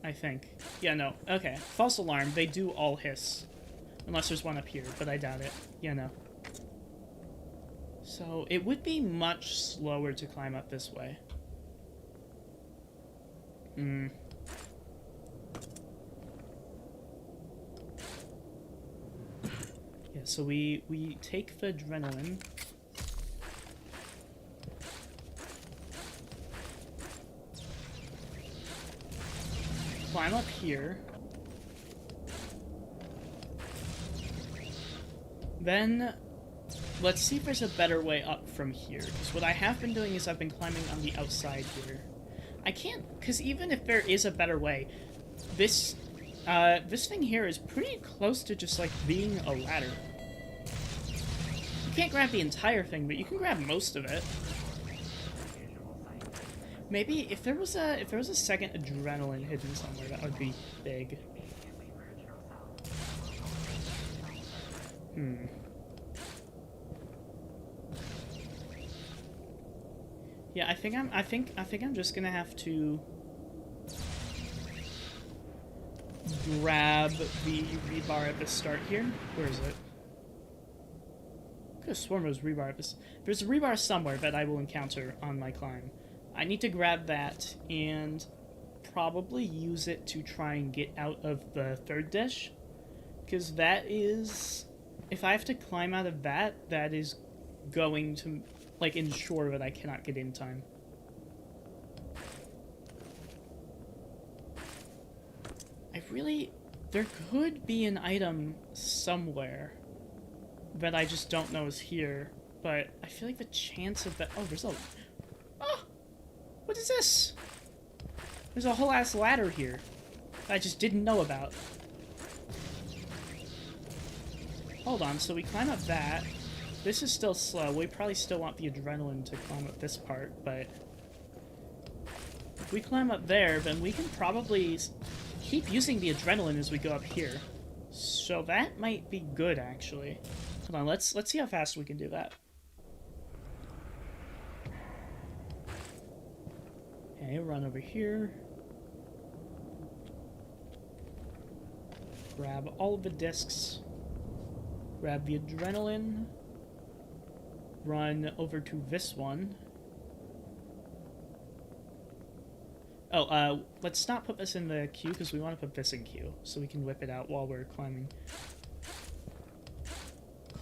I think. Yeah, no. Okay. False alarm. They do all hiss. Unless there's one up here, but I doubt it. Yeah, no. So, it would be much slower to climb up this way. Yeah, so we take the adrenaline. climb up here. Then, let's see if there's a better way up from here. Because what I have been doing is I've been climbing on the outside here. I can't, because even if there is a better way, this thing here is pretty close to just, like, being a ladder. You can't grab the entire thing, but you can grab most of it. Maybe if there was a second adrenaline hidden somewhere, that would be big. Yeah, I think I'm just gonna have to grab the rebar at the start here. Where is it? I could have sworn there was rebar at this. There's a rebar somewhere that I will encounter on my climb. I need to grab that and probably use it to try and get out of the third dish. Because that is... If I have to climb out of that, that is going to, like, ensure that I cannot get in time. There could be an item somewhere that I just don't know is here, but I feel like the chance of that... Oh, there's a... Oh! What is this? There's a whole ass ladder here that I just didn't know about. Hold on, so we climb up that. This is still slow. We probably still want the adrenaline to climb up this part, but... If we climb up there, then we can probably keep using the adrenaline as we go up here. So that might be good, actually. Hold on, let's see how fast we can do that. Okay, run over here. Grab all of the discs. Grab the adrenaline. Run over to this one. Oh, let's not put this in the queue, because we want to put this in queue, so we can whip it out while we're climbing.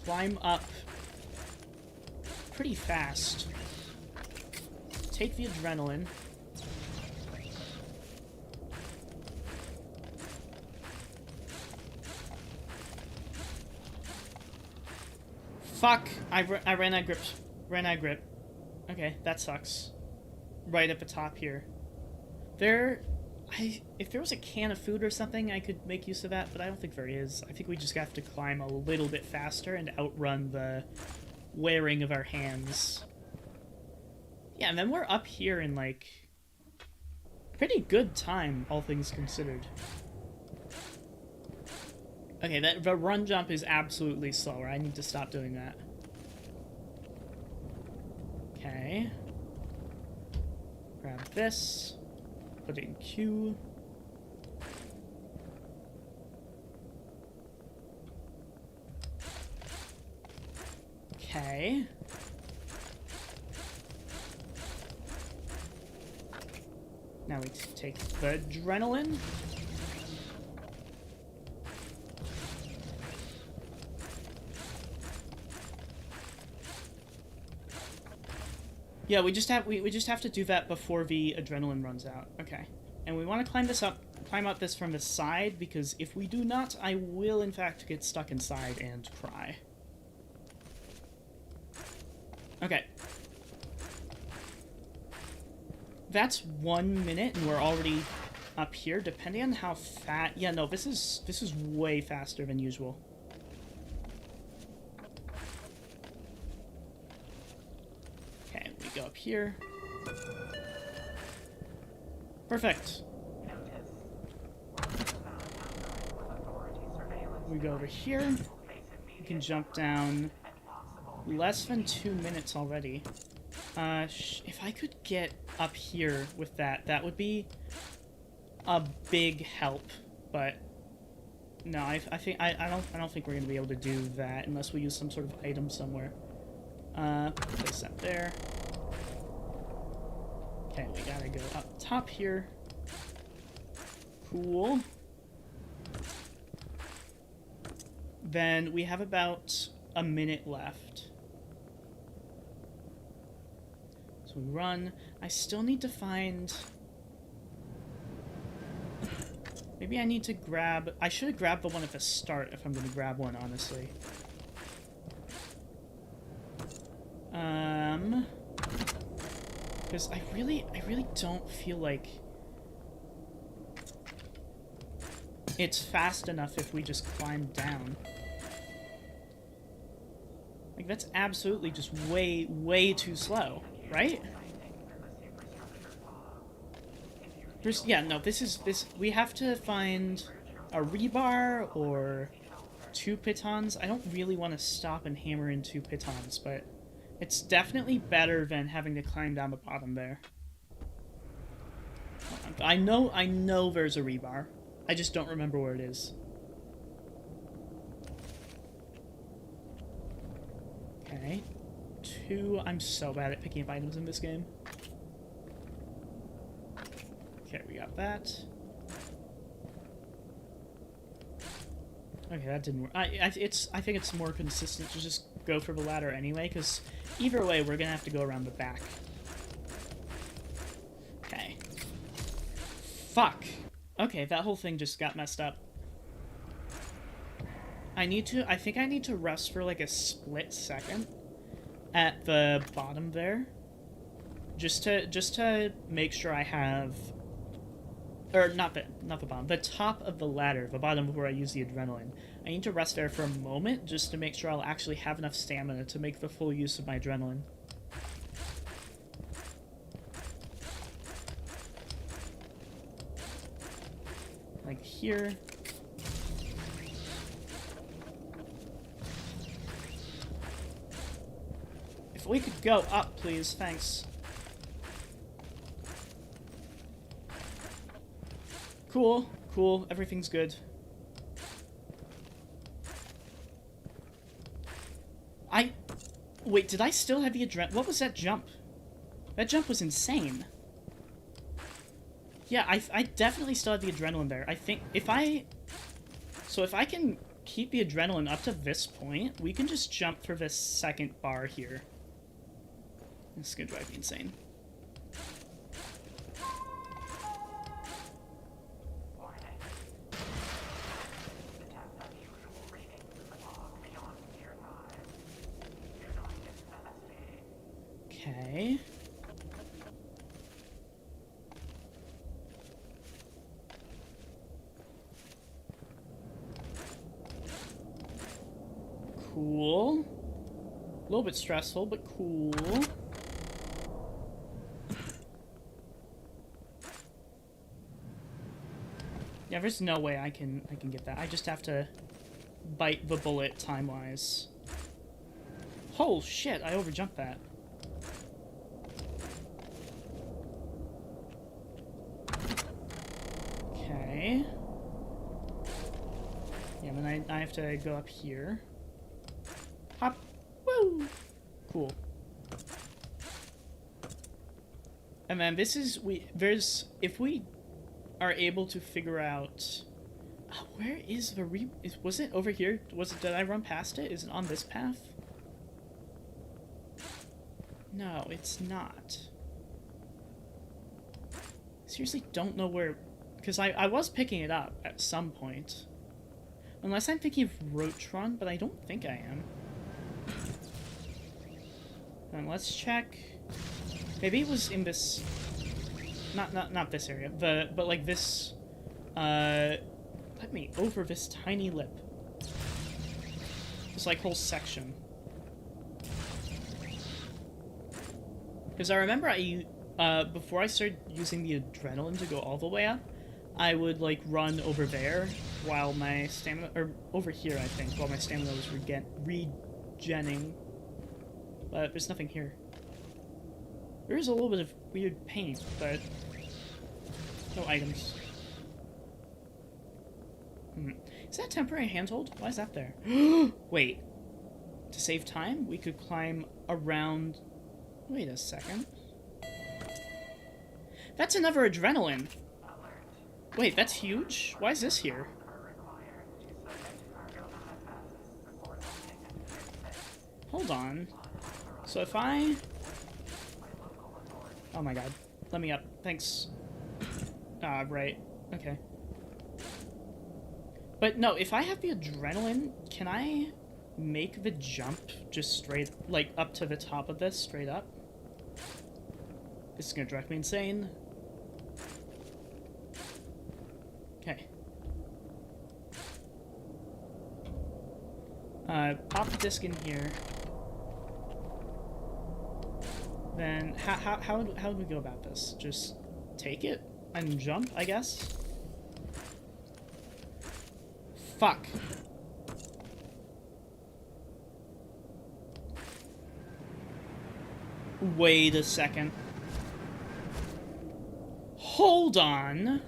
Climb up pretty fast. Take the adrenaline. Fuck! I ran out of grip. Ran out of grip. Okay, that sucks. Right at the top here. If there was a can of food or something, I could make use of that, but I don't think there is. I think we just have to climb a little bit faster and outrun the wearing of our hands. Yeah, and then we're up here in, like, pretty good time, all things considered. Okay, the run jump is absolutely slower. I need to stop doing that. Okay. Grab this. Put it in queue. Okay. Now we take the adrenaline. Yeah, we just have to do that before the adrenaline runs out. Okay. And we want to climb up this from the side, because if we do not, I will in fact get stuck inside and cry. Okay. That's 1 minute and we're already up here, depending on how fast... Yeah, no, this is way faster than usual. Go up here. Perfect. We go over here. We can jump down. Less than 2 minutes already. If I could get up here with that, that would be a big help. But no, I don't think we're gonna be able to do that unless we use some sort of item somewhere. Put this up there. Okay, we gotta go up top here. Cool. Then we have about a minute left. So we run. I still need to find... Maybe I need to grab... I should have grabbed the one at the start if I'm going to grab one, honestly. Because I really don't feel like it's fast enough if we just climb down. Like, that's absolutely just way too slow, right? Yeah, no, we have to find a rebar or 2 pitons. I don't really want to stop and hammer in 2 pitons, but it's definitely better than having to climb down the bottom there. I know there's a rebar. I just don't remember where it is. Okay. 2, I'm so bad at picking up items in this game. Okay, we got that. Okay, that didn't work. I think it's more consistent to just go for the ladder anyway, because either way, we're gonna have to go around the back. Okay. Fuck! Okay, that whole thing just got messed up. I think I need to rest for like a split second at the bottom there. Just to make sure I have... Or, not the bottom. The top of the ladder. The bottom where I use the adrenaline. I need to rest there for a moment just to make sure I'll actually have enough stamina to make the full use of my adrenaline. Like here. If we could go up, please. Thanks. Cool, cool, everything's good. Wait, did I still have the adrenaline? What was that jump? That jump was insane. Yeah, I definitely still have the adrenaline there. I think if I can keep the adrenaline up to this point, we can just jump through this second bar here. This is gonna drive me insane. Okay. Cool. A little bit stressful, but cool. Yeah, there's no way I can get that. I just have to bite the bullet time-wise. Oh shit, I overjumped that. Okay. Yeah, then I have to go up here. Hop. Woo! Cool. And then this is, if we are able to figure out, where is the was it over here? Did I run past it? Is it on this path? No, it's not. Seriously don't know where, because I was picking it up at some point. Unless I'm thinking of Rotron, but I don't think I am. And let's check. Maybe it was in this, not this area, but like this, let me over this tiny lip. This like whole section. Because I remember before I started using the adrenaline to go all the way up, I would like run over there while my stamina, or over here I think, while my stamina was regenning. But there's nothing here. There is a little bit of weird paint, but no items. Is that temporary handhold? Why is that there? Wait. To save time, we could climb around... Wait a second. That's another adrenaline. Wait, that's huge? Why is this here? Hold on. So if I... Oh my god. Let me up. Thanks. Ah, right. Okay. But no, if I have the adrenaline, can I make the jump just straight, like, up to the top of this, straight up? This is gonna drive me insane. Okay. Pop the disc in here. Then, how do we go about this? Just take it and jump, I guess? Fuck. Wait a second. Hold on.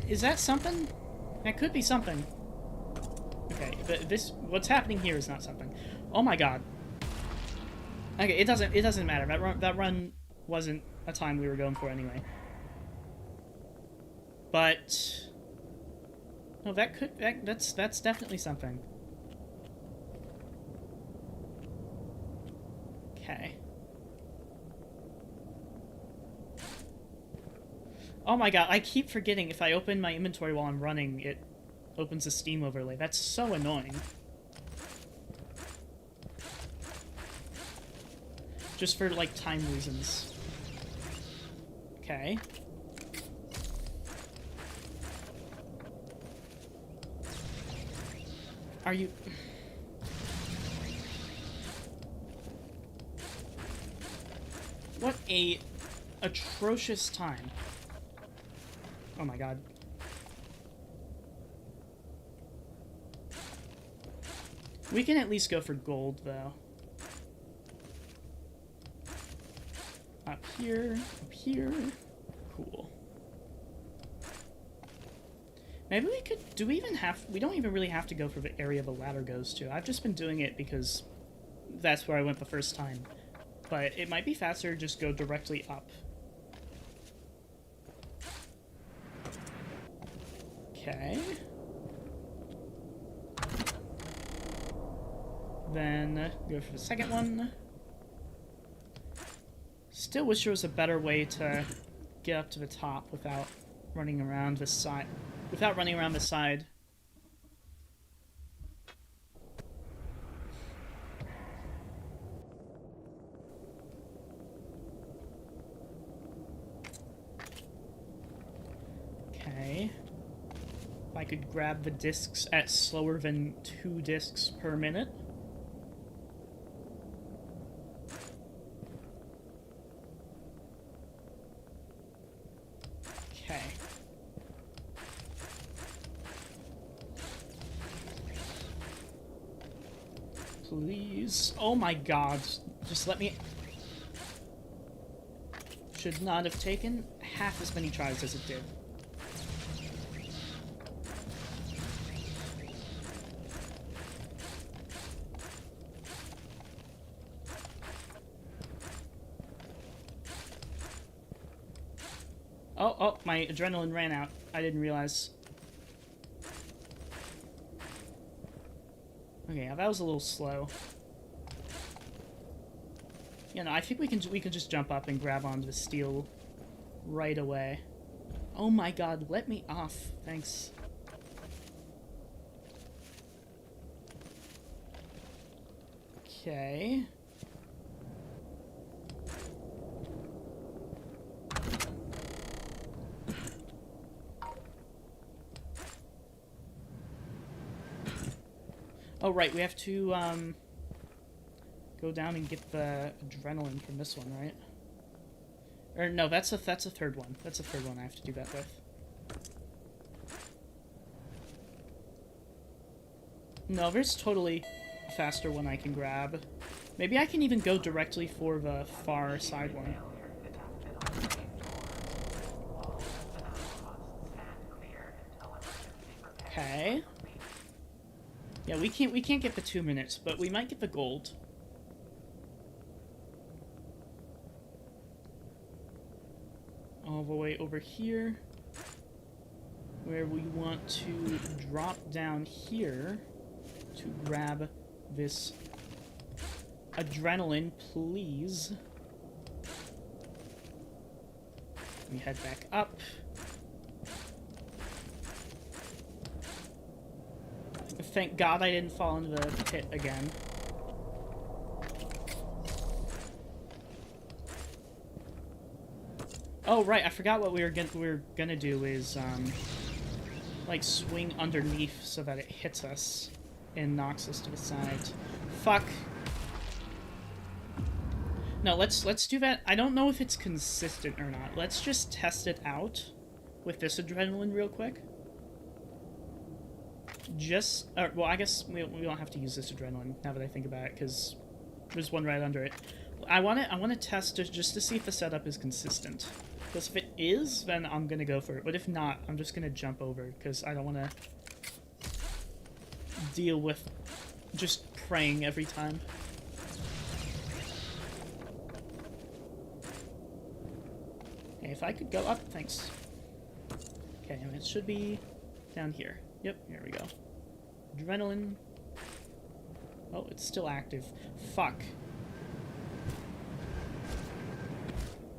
Is that something? That could be something. Okay, what's happening here is not something. Oh my god. Okay, it doesn't matter. That run wasn't a time we were going for anyway. But no, that's definitely something. Okay. Oh my god, I keep forgetting if I open my inventory while I'm running, it opens a Steam overlay. That's so annoying. Just for, like, time reasons. Okay. Are you... What a atrocious time. Oh my god. We can at least go for gold, though. Up here, up here. Cool. Maybe we could... Do we even have... We don't even really have to go for the area the ladder goes to. I've just been doing it because that's where I went the first time. But it might be faster to just go directly up. Okay. Then go for the second one. Still wish there was a better way to get up to the top without running around the side. Without running around the side. Okay. If I could grab the discs at slower than 2 discs per minute. Okay. Please. Oh my god. Just let me... Should not have taken half as many tries as it did. Oh, my adrenaline ran out. I didn't realize. Okay, that was a little slow. Yeah, no, I think we can just jump up and grab onto the steel right away. Oh my god, let me off. Thanks. Okay. Oh, right, we have to, go down and get the adrenaline from this one, right? Or, no, that's a third one. That's a third one I have to do that with. No, there's totally a faster one I can grab. Maybe I can even go directly for the far side one. Okay. Yeah, we can't get the 2 minutes, but we might get the gold. All the way over here, where we want to drop down here to grab this adrenaline, please. We head back up. Thank God I didn't fall into the pit again. Oh, right, I forgot what we were gonna do is, like, swing underneath so that it hits us and knocks us to the side. Fuck. No, let's do that. I don't know if it's consistent or not. Let's just test it out with this adrenaline real quick. Just, well, I guess we don't have to use this adrenaline now that I think about it, because there's one right under it. I want to test it just to see if the setup is consistent. Because if it is, then I'm gonna go for it. But if not, I'm just gonna jump over, because I don't want to deal with just praying every time. Hey, if I could go up, thanks. Okay, and it should be down here. Yep, here we go. Adrenaline. Oh, it's still active. Fuck.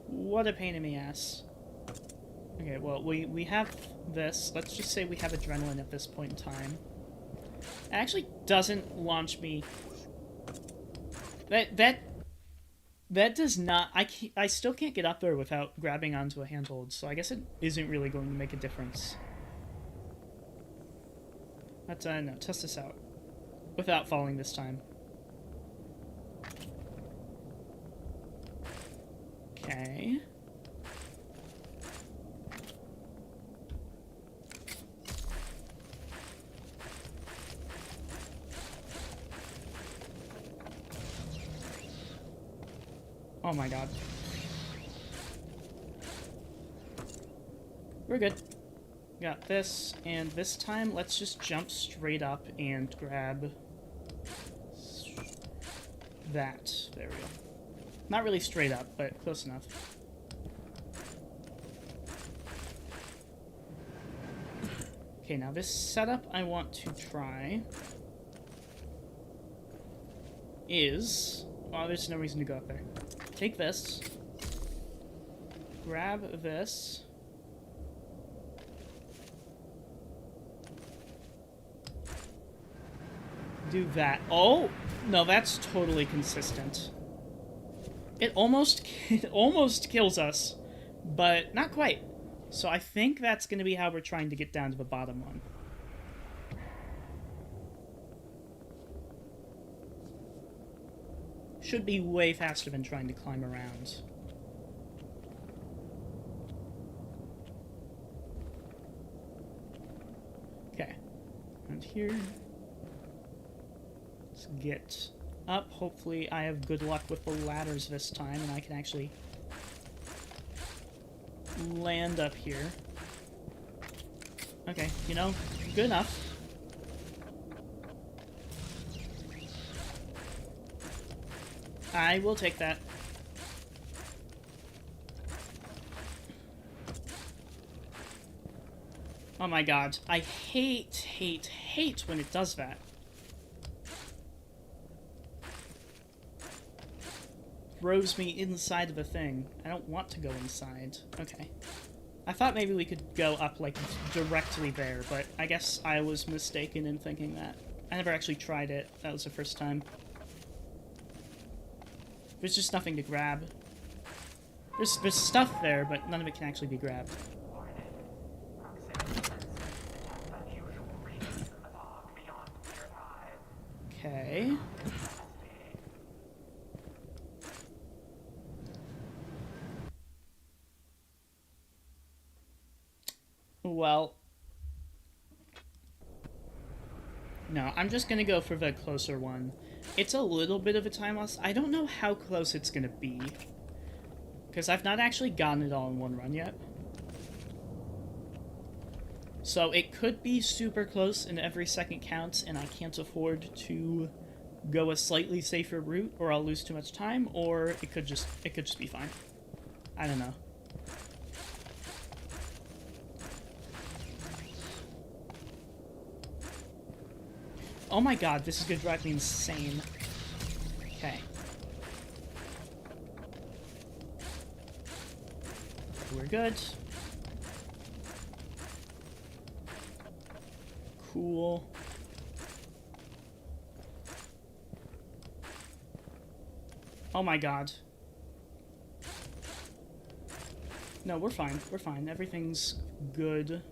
What a pain in the ass. Okay, well, we have this. Let's just say we have adrenaline at this point in time. It actually doesn't launch me. That does not... I still can't get up there without grabbing onto a handhold, so I guess it isn't really going to make a difference. But, no, test this out. Without falling this time. Okay. Oh my god. We're good. Got this, and this time let's just jump straight up and grab that. There we go. Not really straight up, but close enough. Okay, now this setup I want to try is... Oh, there's no reason to go up there. Take this. Grab this. Do that. Oh! No, that's totally consistent. It almost kills us, but not quite. So I think that's going to be how we're trying to get down to the bottom one. Should be way faster than trying to climb around. Okay. And here... Let's get up. Hopefully I have good luck with the ladders this time, and I can actually land up here. Okay, you know, good enough. I will take that. Oh my god. I hate when it does that. Throws me inside of a thing. I don't want to go inside. Okay. I thought maybe we could go up, like, directly there, but I guess I was mistaken in thinking that. I never actually tried it. That was the first time. There's just nothing to grab. There's stuff there, but none of it can actually be grabbed. Okay. Well... No, I'm just gonna go for the closer one. It's a little bit of a time loss. I don't know how close it's gonna be. Because I've not actually gotten it all in one run yet. So it could be super close and every second counts, and I can't afford to go a slightly safer route, or I'll lose too much time, or it could just be fine. I don't know. Oh my god, this is gonna drive me insane. Okay. We're good. Cool. Oh my god. No, we're fine. We're fine. Everything's good.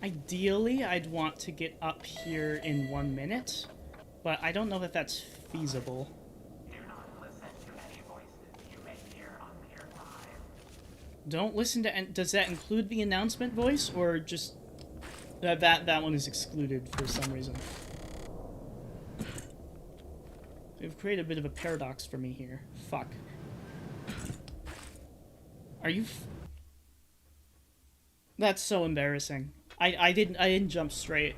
Ideally, I'd want to get up here in 1 minute, but I don't know if that's feasible. Do not listen to any voices you may hear on Pier 5. Don't listen to... Does that include the announcement voice, or just... That one is excluded for some reason. They've created a bit of a paradox for me here. Fuck. Are you... That's so embarrassing. I didn't jump straight.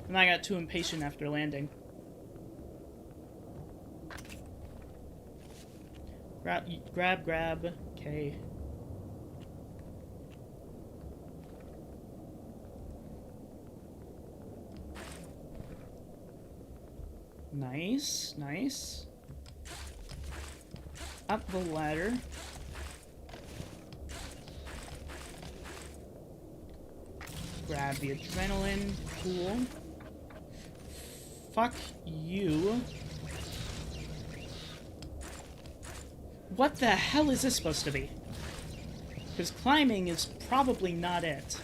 And I got too impatient after landing. Grab. Okay. Nice. Up the ladder. Grab the adrenaline. Cool. Fuck you. What the hell is this supposed to be? Because climbing is probably not it.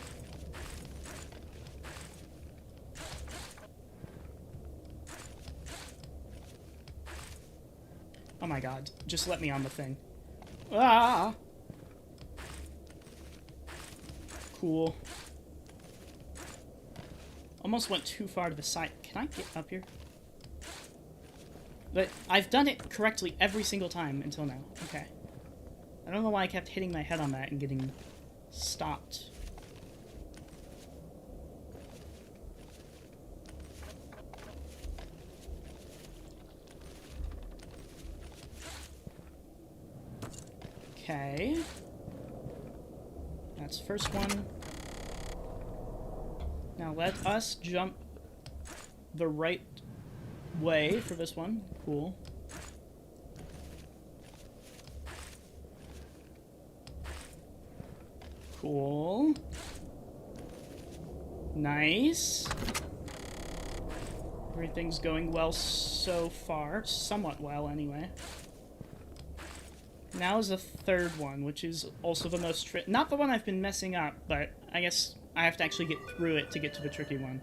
Oh my god. Just let me on the thing. Ah! Cool. Almost went too far to the side. Can I get up here? But I've done it correctly every single time until now. Okay. I don't know why I kept hitting my head on that and getting stopped. Okay. That's first one. Now let us jump the right way for this one. Cool. Cool. Nice. Everything's going well so far. Somewhat well, anyway. Now is the third one, which is also the most not the one I've been messing up, but I guess I have to actually get through it to get to the tricky one.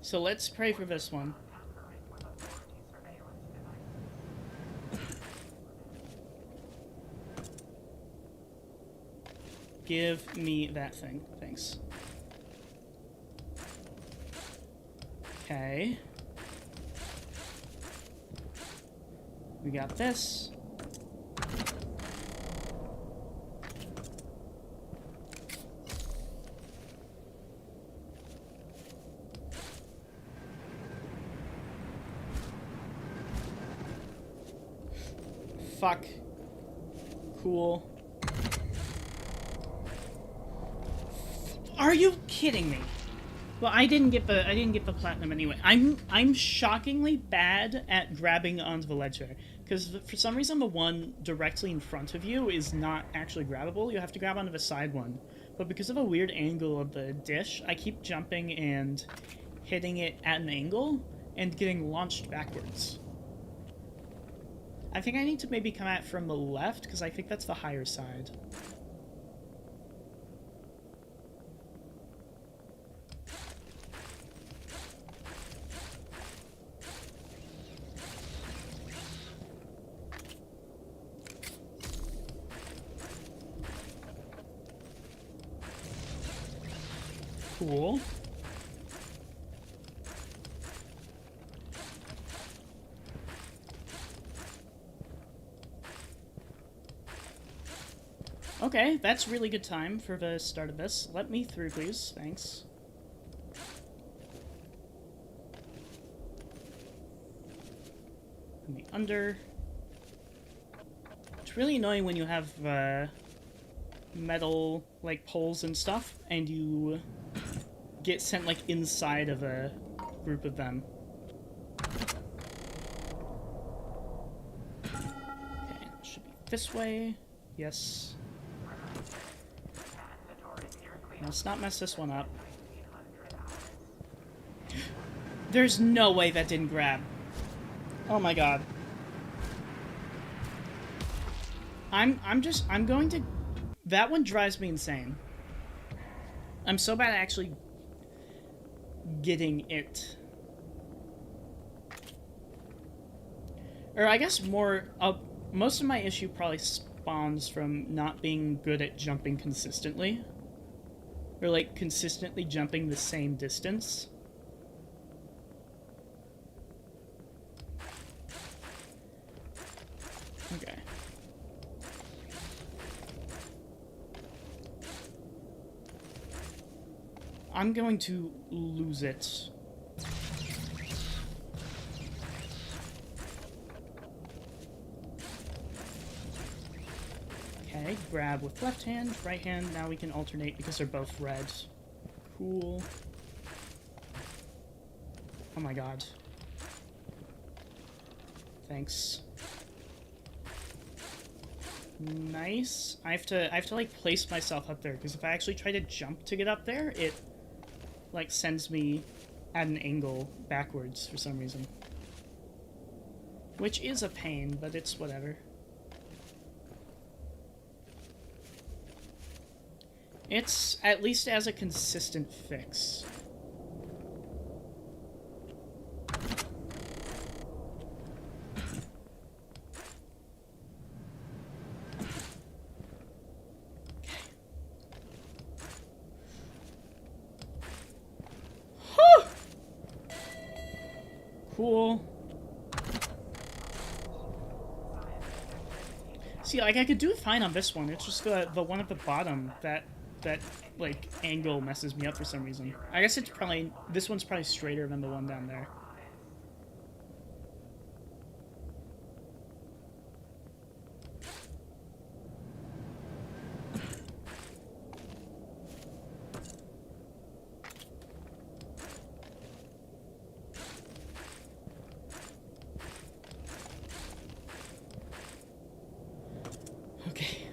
So let's pray for this one. Give me that thing. Thanks. Okay. We got this. Fuck. Cool. Are you kidding me? Well, I didn't get the platinum anyway. I'm shockingly bad at grabbing onto the ledge there, because for some reason the one directly in front of you is not actually grabbable. You have to grab onto the side one. But because of a weird angle of the dish, I keep jumping and hitting it at an angle and getting launched backwards. I think I need to maybe come at it from the left, because I think that's the higher side. Cool. Okay, that's really good time for the start of this. Let me through, please. Thanks. Let me under. It's really annoying when you have metal like poles and stuff, and you get sent like inside of a group of them. Okay, it should be this way. Yes. Let's not mess this one up. There's no way that didn't grab. Oh my god. I'm going to... That one drives me insane. I'm so bad at actually getting it. Or I guess more... most of my issue probably spawns from not being good at jumping consistently. Or, like, consistently jumping the same distance. Okay. I'm going to lose it. Okay, grab with left hand, right hand. Now we can alternate because they're both red. Cool. Oh my god. Thanks. Nice. I have to like place myself up there because if I actually try to jump to get up there, it like sends me at an angle backwards for some reason. Which is a pain, but it's whatever. It's at least as a consistent fix. Cool. See, like, I could do fine on this one. It's just the one at the bottom that like, angle messes me up for some reason. I guess it's probably... This one's probably straighter than the one down there. Okay.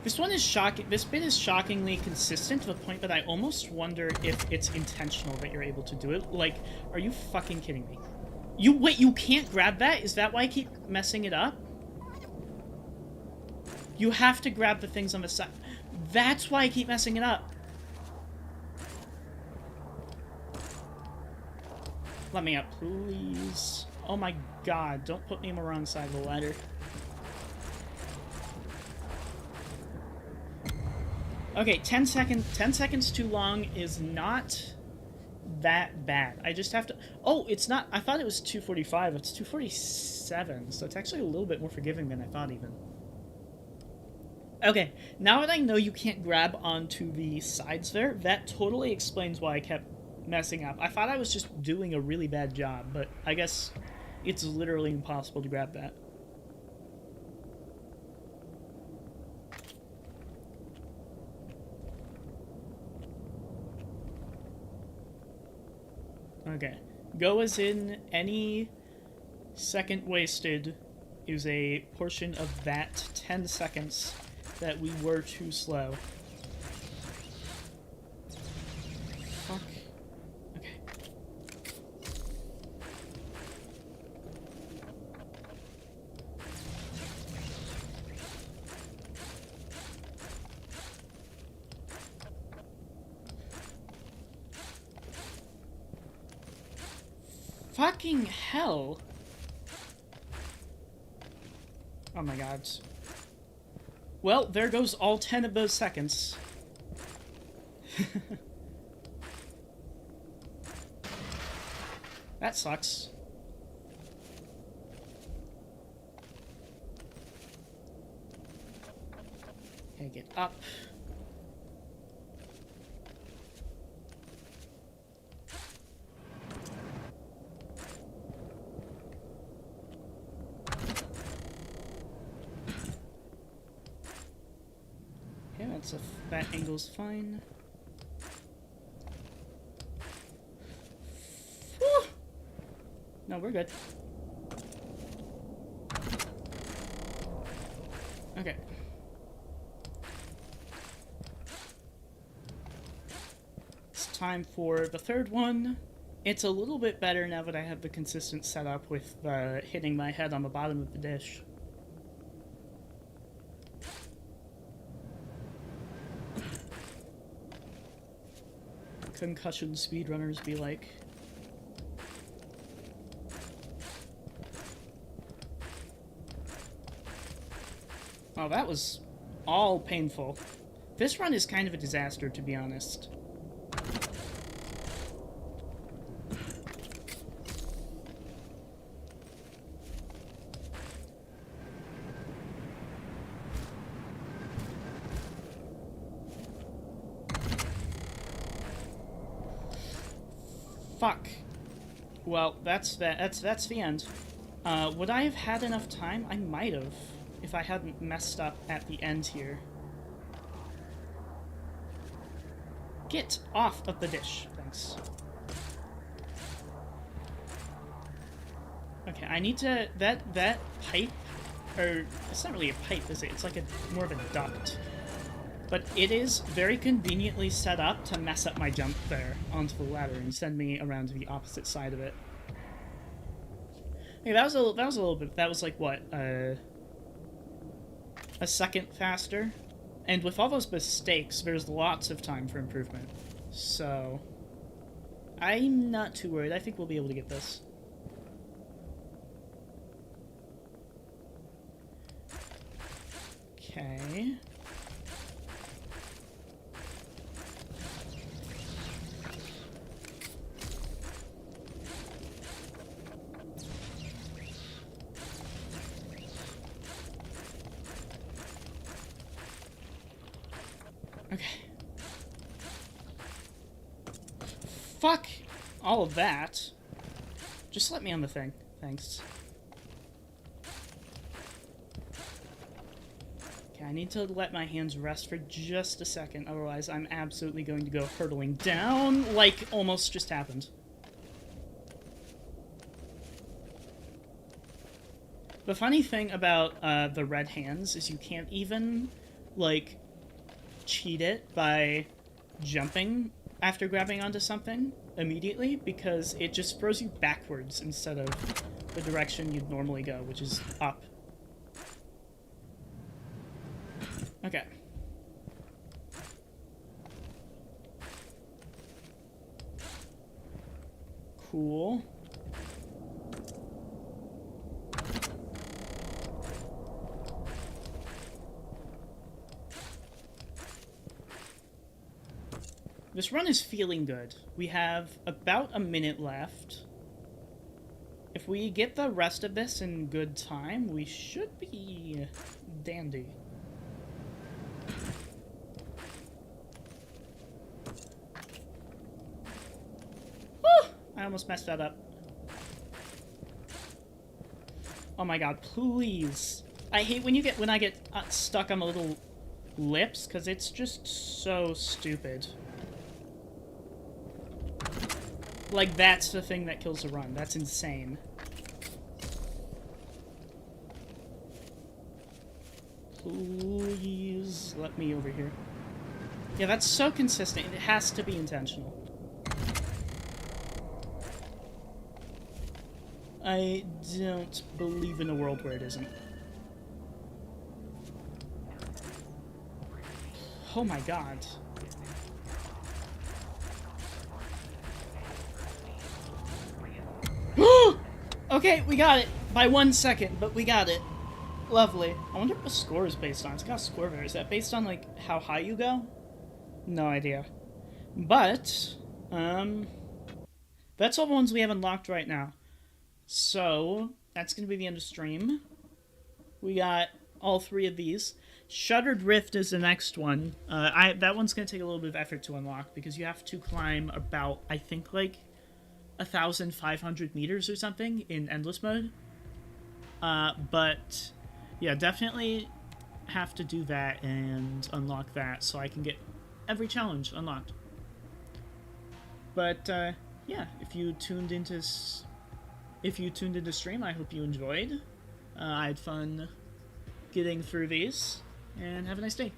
This one is shocking. This bit is shockingly consistent to the point that I almost wonder if it's intentional that you're able to do it. Like, are you fucking kidding me? Wait, you can't grab that? Is that why I keep messing it up? You have to grab the things on the side. That's why I keep messing it up. Let me up, please. Oh my god, don't put me on the wrong side of the ladder. Okay, 10 seconds too long is not that bad. I just have to... Oh, it's not... I thought it was 2:45. It's 2:47, so it's actually a little bit more forgiving than I thought, even. Okay, now that I know you can't grab onto the sides there, that totally explains why I kept messing up. I thought I was just doing a really bad job, but I guess it's literally impossible to grab that. Okay. Go as in any second wasted is a portion of that 10 seconds that we were too slow. Fuck. Okay. Fucking hell. Oh my god. Well, there goes all 10 of those seconds. That sucks. Okay, get up. So that angle's fine. Whew. No, we're good. Okay. It's time for the third one. It's a little bit better now that I have the consistent setup with hitting my head on the bottom of the dish. Concussion speedrunners be like. Oh, that was all painful. This run is kind of a disaster, to be honest. Fuck. Well, that's the end. Would I have had enough time? I might have, if I hadn't messed up at the end here. Get off of the dish. Thanks. Okay, I need to... That pipe... Or, it's not really a pipe, is it? It's like more of a duct. But it is very conveniently set up to mess up my jump there onto the ladder and send me around to the opposite side of it. Okay, that was a little bit... That was like, what? A second faster? And with all those mistakes, there's lots of time for improvement. So... I'm not too worried. I think we'll be able to get this. Okay... Okay. Fuck all of that. Just let me on the thing. Thanks. Okay, I need to let my hands rest for just a second, otherwise I'm absolutely going to go hurtling down like almost just happened. The funny thing about the red hands is you can't even, like, cheat it by jumping after grabbing onto something immediately, because it just throws you backwards instead of the direction you'd normally go, which is up. Okay. Cool. This run is feeling good. We have about a minute left. If we get the rest of this in good time, we should be dandy. Whew! I almost messed that up. Oh my god, please. I hate when I get stuck on the little lips, because it's just so stupid. Like, that's the thing that kills the run. That's insane. Please let me over here. Yeah, that's so consistent. It has to be intentional. I don't believe in a world where it isn't. Oh my god. Okay, we got it. By 1 second, but we got it. Lovely. I wonder what the score is based on. It's got a score there. Is that based on, like, how high you go? No idea. But, that's all the ones we have unlocked right now. So, that's going to be the end of stream. We got all 3 of these. Shuttered Rift is the next one. That one's going to take a little bit of effort to unlock, because you have to climb about, I think, like, 1,500 meters or something in endless mode. But yeah, definitely have to do that and unlock that so I can get every challenge unlocked. But yeah, if you tuned into stream, I hope you enjoyed. I had fun getting through these, and have a nice day.